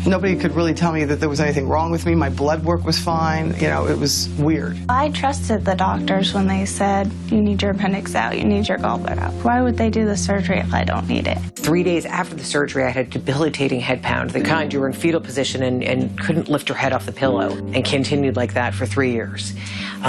[SPEAKER 17] Nobody could really tell me that there was anything wrong with me. My blood work was fine. You know, it was weird.
[SPEAKER 18] I trusted the doctors when they said, you need your appendix out, you need your gallbladder out. Why would they do the surgery if I don't need it?
[SPEAKER 25] 3 days after the surgery, I had a debilitating head pound, the kind you were in fetal position and couldn't lift your head off the pillow, and continued like that for 3 years.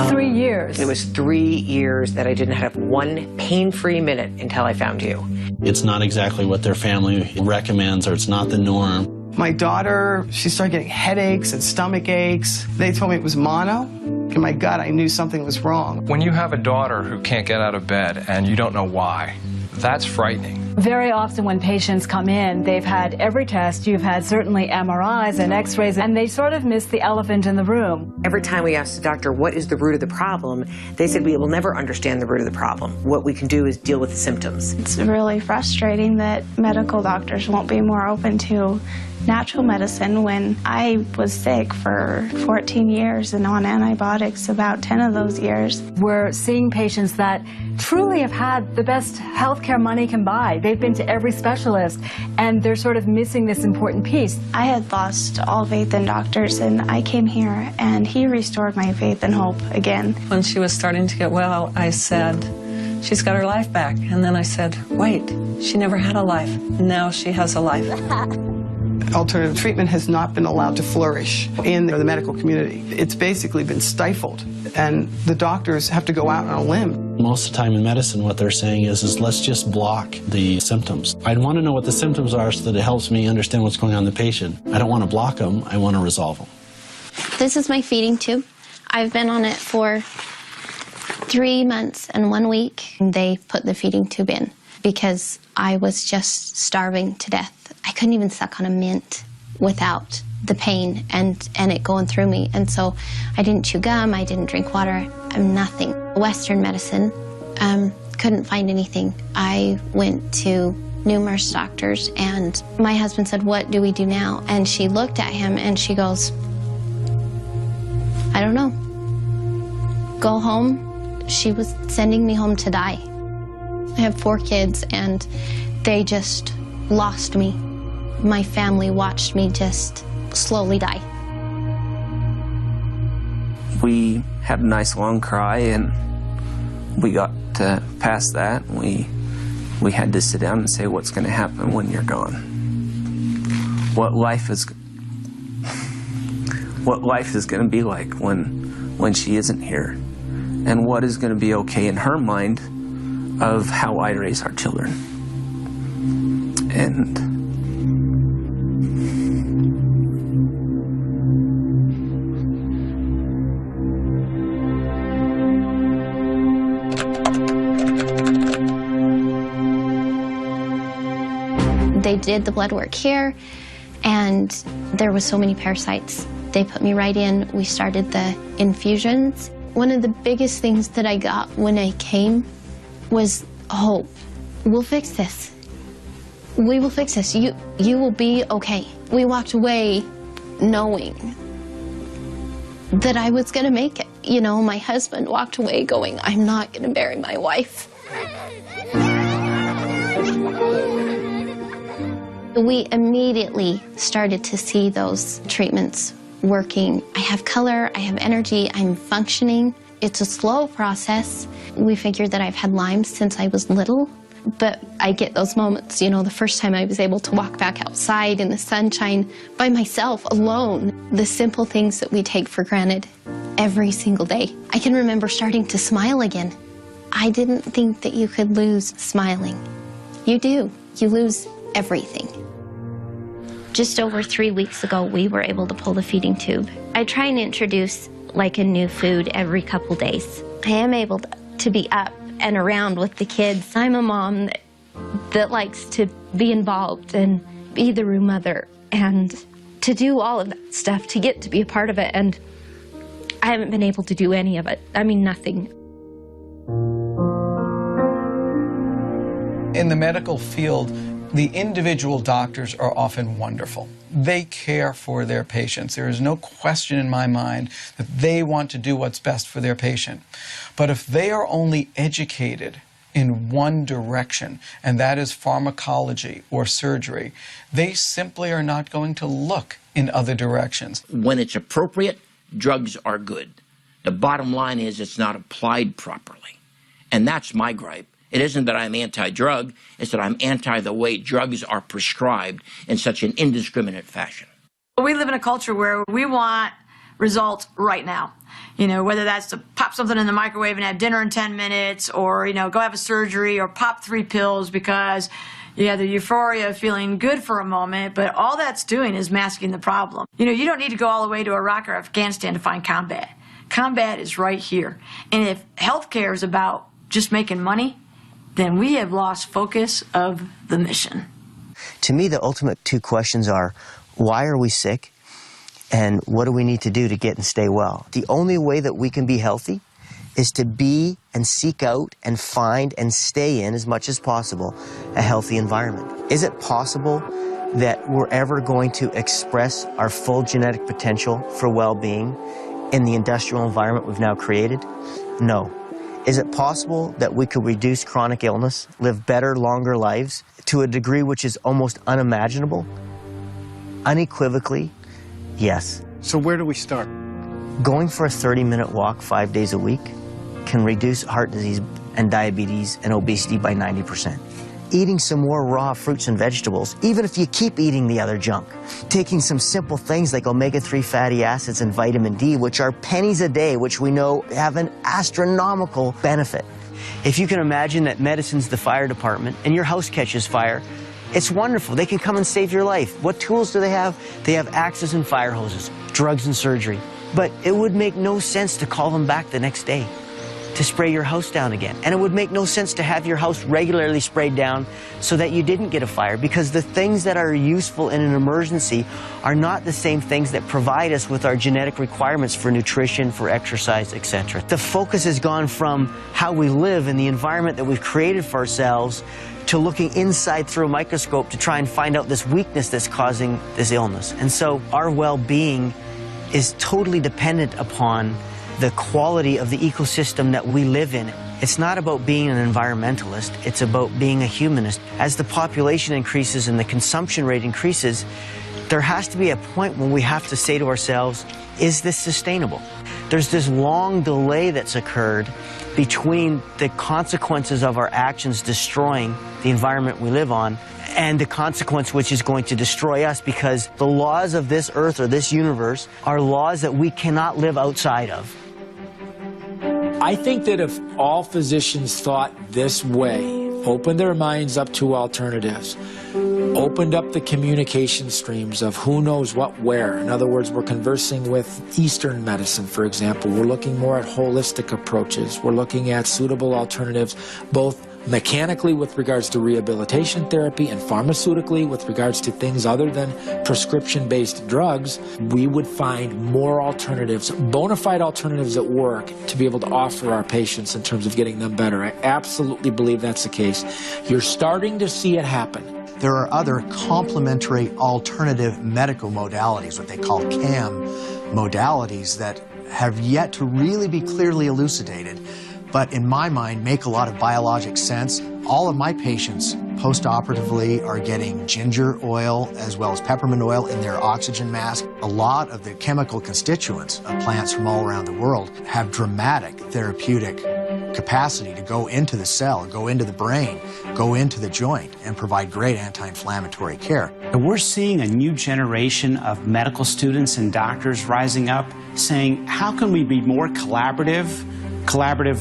[SPEAKER 26] 3 years?
[SPEAKER 25] It was 3 years that I didn't have one pain-free minute until I found you.
[SPEAKER 16] It's not exactly what their family recommends, or it's not the norm.
[SPEAKER 17] My daughter, she started getting headaches and stomach aches. They told me it was mono. In my gut, I knew something was wrong.
[SPEAKER 27] When you have a daughter who can't get out of bed and you don't know why, that's frightening.
[SPEAKER 26] Very often when patients come in, they've had every test. You've had certainly MRIs and x-rays, and they sort of miss the elephant in the room.
[SPEAKER 25] Every time we asked the doctor, what is the root of the problem, they said, we will never understand the root of the problem. What we can do is deal with the symptoms.
[SPEAKER 18] It's really frustrating that medical doctors won't be more open to natural medicine when I was sick for 14 years and on antibiotics about 10 of those years.
[SPEAKER 26] We're seeing patients that truly have had the best healthcare money can buy. They've been to every specialist, and they're sort of missing this important piece.
[SPEAKER 18] I had lost all faith in doctors, and I came here, and he restored my faith and hope again.
[SPEAKER 28] When she was starting to get well, I said, she's got her life back. And then I said, wait, she never had a life. Now she has a life.
[SPEAKER 17] Alternative treatment has not been allowed to flourish in the medical community. It's basically been stifled, and the doctors have to go out on a limb.
[SPEAKER 16] Most of the time in medicine, what they're saying is let's just block the symptoms. I want to know what the symptoms are so that it helps me understand what's going on in the patient. I don't want to block them, I want to resolve them.
[SPEAKER 3] This is my feeding tube. I've been on it for 3 months and 1 week. They put the feeding tube in because I was just starving to death. I couldn't even suck on a mint without the pain and it going through me. And so I didn't chew gum, I didn't drink water, nothing. Western medicine, couldn't find anything. I went to numerous doctors, and my husband said, what do we do now? And she looked at him and she goes, I don't know. Go home. She was sending me home to die. I have 4 kids, and they just lost me. My family watched me just slowly die.
[SPEAKER 29] We had a nice long cry, and we got past that. We had to sit down and say, what's going to happen when you're gone? What life is going to be like when she isn't here, and what is going to be okay in her mind of how I raise our children. And
[SPEAKER 3] they did the blood work here, and there was so many parasites. They put me right in. We started the infusions. One of the biggest things that I got when I came was hope. We'll fix this. We will fix this. You will be okay. We walked away
[SPEAKER 1] knowing that I was going to make it. You know, my husband walked away going, I'm not going to bury my wife. We immediately started to see those treatments working. I have color, I have energy, I'm functioning. It's a slow process. We figured that I've had Lyme since I was little, but I get those moments, you know, the first time I was able to walk back outside in the sunshine by myself, alone. The simple things that we take for granted every single day. I can remember starting to smile again. I didn't think that you could lose smiling. You do. You lose everything. Just over 3 weeks ago, we were able to pull the feeding tube. I try and introduce like a new food every couple days. I am able to be up and around with the kids. I'm a mom that likes to be involved and be the room mother and to do all of that stuff, to get to be a part of it, and I haven't been able to do any of it. I mean, nothing.
[SPEAKER 2] In the medical field, the individual doctors are often wonderful. They care for their patients. There is no question in my mind that they want to do what's best for their patient. But if they are only educated in one direction, and that is pharmacology or surgery, they simply are not going to look in other directions.
[SPEAKER 23] When it's appropriate, drugs are good. The bottom line is it's not applied properly. And that's my gripe. It isn't that I'm anti-drug, it's that I'm anti the way drugs are prescribed in such an indiscriminate fashion.
[SPEAKER 5] We live in a culture where we want results right now. You know, whether that's to pop something in the microwave and have dinner in 10 minutes, or, you know, go have a surgery, or pop 3 pills because you have the euphoria of feeling good for a moment, but all that's doing is masking the problem. You know, you don't need to go all the way to Iraq or Afghanistan to find combat. Combat is right here. And if healthcare is about just making money, then we have lost focus of the mission.
[SPEAKER 6] To me, the ultimate 2 questions are, why are we sick? And what do we need to do to get and stay well? The only way that we can be healthy is to be and seek out and find and stay in, as much as possible, a healthy environment. Is it possible that we're ever going to express our full genetic potential for well-being in the industrial environment we've now created? No. Is it possible that we could reduce chronic illness, live better, longer lives to a degree which is almost unimaginable? Unequivocally, yes.
[SPEAKER 22] So where do we start?
[SPEAKER 6] Going for a 30-minute walk 5 days a week can reduce heart disease and diabetes and obesity by 90%. Eating some more raw fruits and vegetables, even if you keep eating the other junk. Taking some simple things like omega-3 fatty acids and vitamin D, which are pennies a day, which we know have an astronomical benefit. If you can imagine that medicine's the fire department and your house catches fire, it's wonderful. They can come and save your life. What tools do they have? They have axes and fire hoses, drugs and surgery. But it would make no sense to call them back the next day to spray your house down again. And it would make no sense to have your house regularly sprayed down so that you didn't get a fire, because the things that are useful in an emergency are not the same things that provide us with our genetic requirements for nutrition, for exercise, etc. The focus has gone from how we live in the environment that we've created for ourselves to looking inside through a microscope to try and find out this weakness that's causing this illness. And so our well-being is totally dependent upon the quality of the ecosystem that we live in. It's not about being an environmentalist, it's about being a humanist. As the population increases and the consumption rate increases, there has to be a point when we have to say to ourselves, is this sustainable? There's this long delay that's occurred between the consequences of our actions destroying the environment we live on and the consequence which is going to destroy us, because the laws of this earth or this universe are laws that we cannot live outside of.
[SPEAKER 8] I think that if all physicians thought this way, opened their minds up to alternatives, opened up the communication streams of who knows what where. In other words, we're conversing with Eastern medicine, for example. We're looking more at holistic approaches. We're looking at suitable alternatives, both mechanically with regards to rehabilitation therapy and pharmaceutically with regards to things other than prescription-based drugs, we would find more alternatives, bona fide alternatives at work to be able to offer our patients in terms of getting them better. I absolutely believe that's the case. You're starting to see it happen.
[SPEAKER 7] There are other complementary alternative medical modalities, what they call CAM modalities, that have yet to really be clearly elucidated, but in my mind make a lot of biologic sense. All of my patients post-operatively are getting ginger oil as well as peppermint oil in their oxygen mask. A lot of the chemical constituents of plants from all around the world have dramatic therapeutic capacity to go into the cell, go into the brain, go into the joint, and provide great anti-inflammatory care.
[SPEAKER 9] We're seeing a new generation of medical students and doctors rising up saying, how can we be more collaborative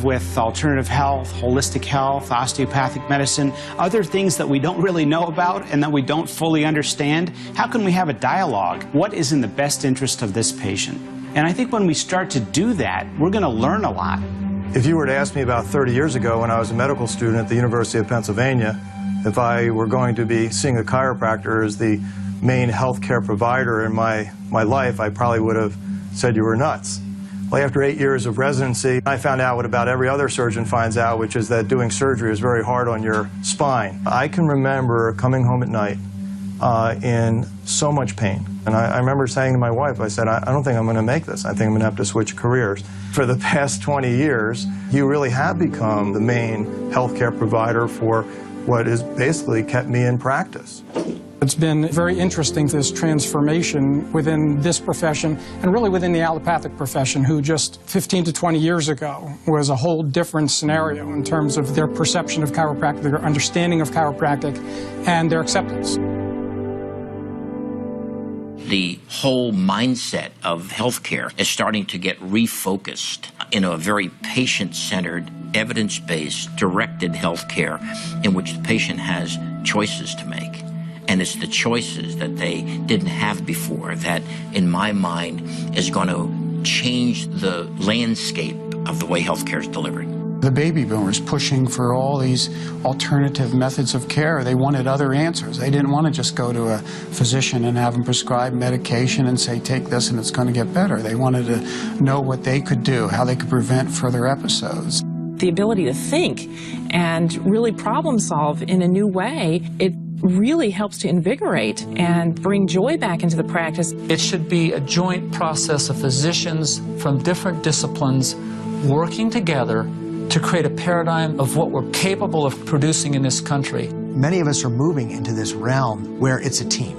[SPEAKER 9] with alternative health, holistic health, osteopathic medicine, other things that we don't really know about and that we don't fully understand? How can we have a dialogue? What is in the best interest of this patient? And I think when we start to do that, we're going to learn a lot.
[SPEAKER 10] If you were to ask me about 30 years ago when I was a medical student at the University of Pennsylvania, if I were going to be seeing a chiropractor as the main healthcare provider in my life, I probably would have said you were nuts. Well, after 8 years of residency, I found out what about every other surgeon finds out, which is that doing surgery is very hard on your spine. I can remember coming home at night in so much pain. And I remember saying to my wife, I said, I don't think I'm going to make this. I think I'm going to have to switch careers. For the past 20 years, you really have become the main healthcare provider for what has basically kept me in practice.
[SPEAKER 12] It's been very interesting, this transformation within this profession and really within the allopathic profession, who just 15 to 20 years ago was a whole different scenario in terms of their perception of chiropractic, their understanding of chiropractic, and their acceptance.
[SPEAKER 23] The whole mindset of healthcare is starting to get refocused in a very patient-centered, evidence-based, directed healthcare in which the patient has choices to make. And it's the choices that they didn't have before that, in my mind, is going to change the landscape of the way healthcare is delivered.
[SPEAKER 12] The baby boomers pushing for all these alternative methods of care. They wanted other answers. They didn't want to just go to a physician and have them prescribe medication and say, take this and it's going to get better. They wanted to know what they could do, how they could prevent further episodes.
[SPEAKER 15] The ability to think and really problem solve in a new way, it really helps to invigorate and bring joy back into the practice.
[SPEAKER 19] It should be a joint process of physicians from different disciplines working together to create a paradigm of what we're capable of producing in this country.
[SPEAKER 7] Many of us are moving into this realm where it's a team.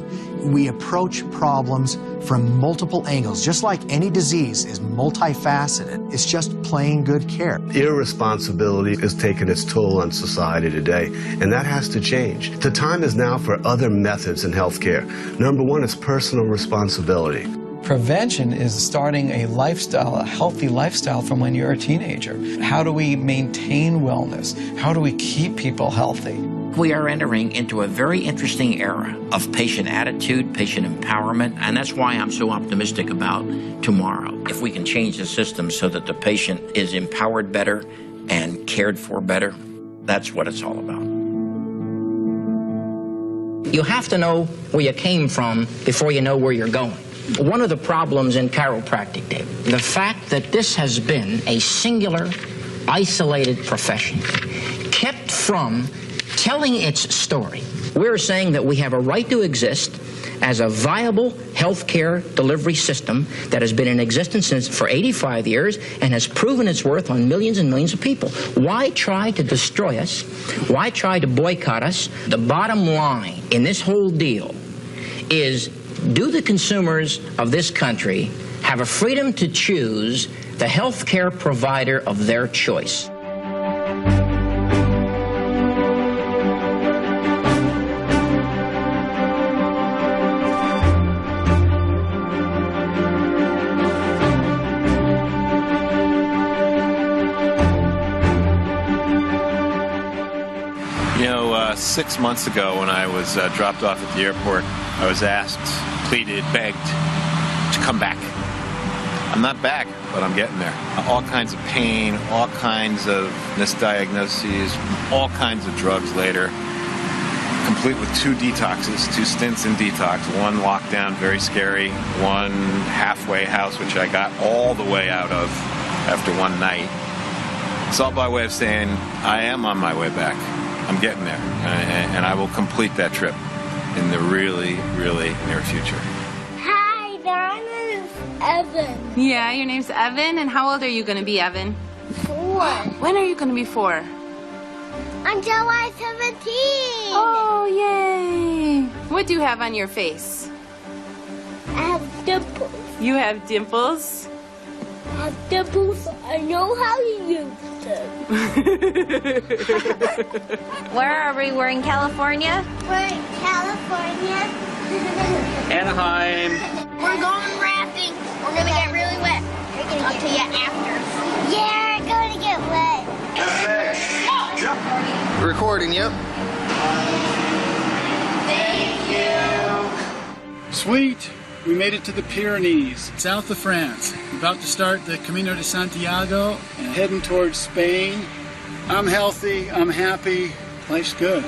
[SPEAKER 7] We approach problems from multiple angles. Just like any disease is multifaceted, it's just plain good care.
[SPEAKER 20] Irresponsibility is taking its toll on society today, and that has to change. The time is now for other methods in healthcare. Number one is personal responsibility.
[SPEAKER 2] Prevention is starting a lifestyle, a healthy lifestyle from when you're a teenager. How do we maintain wellness? How do we keep people healthy?
[SPEAKER 23] We are entering into a very interesting era of patient attitude, patient empowerment, and that's why I'm so optimistic about tomorrow. If we can change the system so that the patient is empowered better and cared for better, that's what it's all about. You have to know where you came from before you know where you're going. One of the problems in chiropractic, Dave, the fact that this has been a singular, isolated profession, kept from telling its story. We're saying that we have a right to exist as a viable healthcare delivery system that has been in existence for 85 years and has proven its worth on millions and millions of people. Why try to destroy us? Why try to boycott us? The bottom line in this whole deal is, do the consumers of this country have a freedom to choose the healthcare provider of their choice?
[SPEAKER 21] You know, 6 months ago when I was dropped off at the airport, I was asked, pleaded, begged to come back. I'm not back, but I'm getting there. All kinds of pain, all kinds of misdiagnoses, all kinds of drugs later. Complete with 2 detoxes, 2 stints in detox. One lockdown, very scary. One halfway house, which I got all the way out of after one night. It's all by way of saying I am on my way back. I'm getting there, and I will complete that trip in the really, really near future.
[SPEAKER 4] Hi, my name is Evan.
[SPEAKER 11] Yeah, your name's Evan, and how old are you going to be, Evan?
[SPEAKER 4] 4.
[SPEAKER 11] When are you going to be 4?
[SPEAKER 4] On July 17th.
[SPEAKER 11] Oh, yay! What do you have on your face?
[SPEAKER 4] I have dimples.
[SPEAKER 11] You have dimples?
[SPEAKER 4] I have dimples. I know how to use them.
[SPEAKER 1] Where are we? We're in California?
[SPEAKER 4] We're in California.
[SPEAKER 21] Anaheim.
[SPEAKER 4] We're going rafting. We're going to get really wet. I'll tell you after. Yeah, we're going to get wet.
[SPEAKER 13] Recording, yep.
[SPEAKER 4] Thank you.
[SPEAKER 14] Sweet. We made it to the Pyrenees, south of France. About to start the Camino de Santiago and heading towards Spain. I'm healthy, I'm happy, life's good.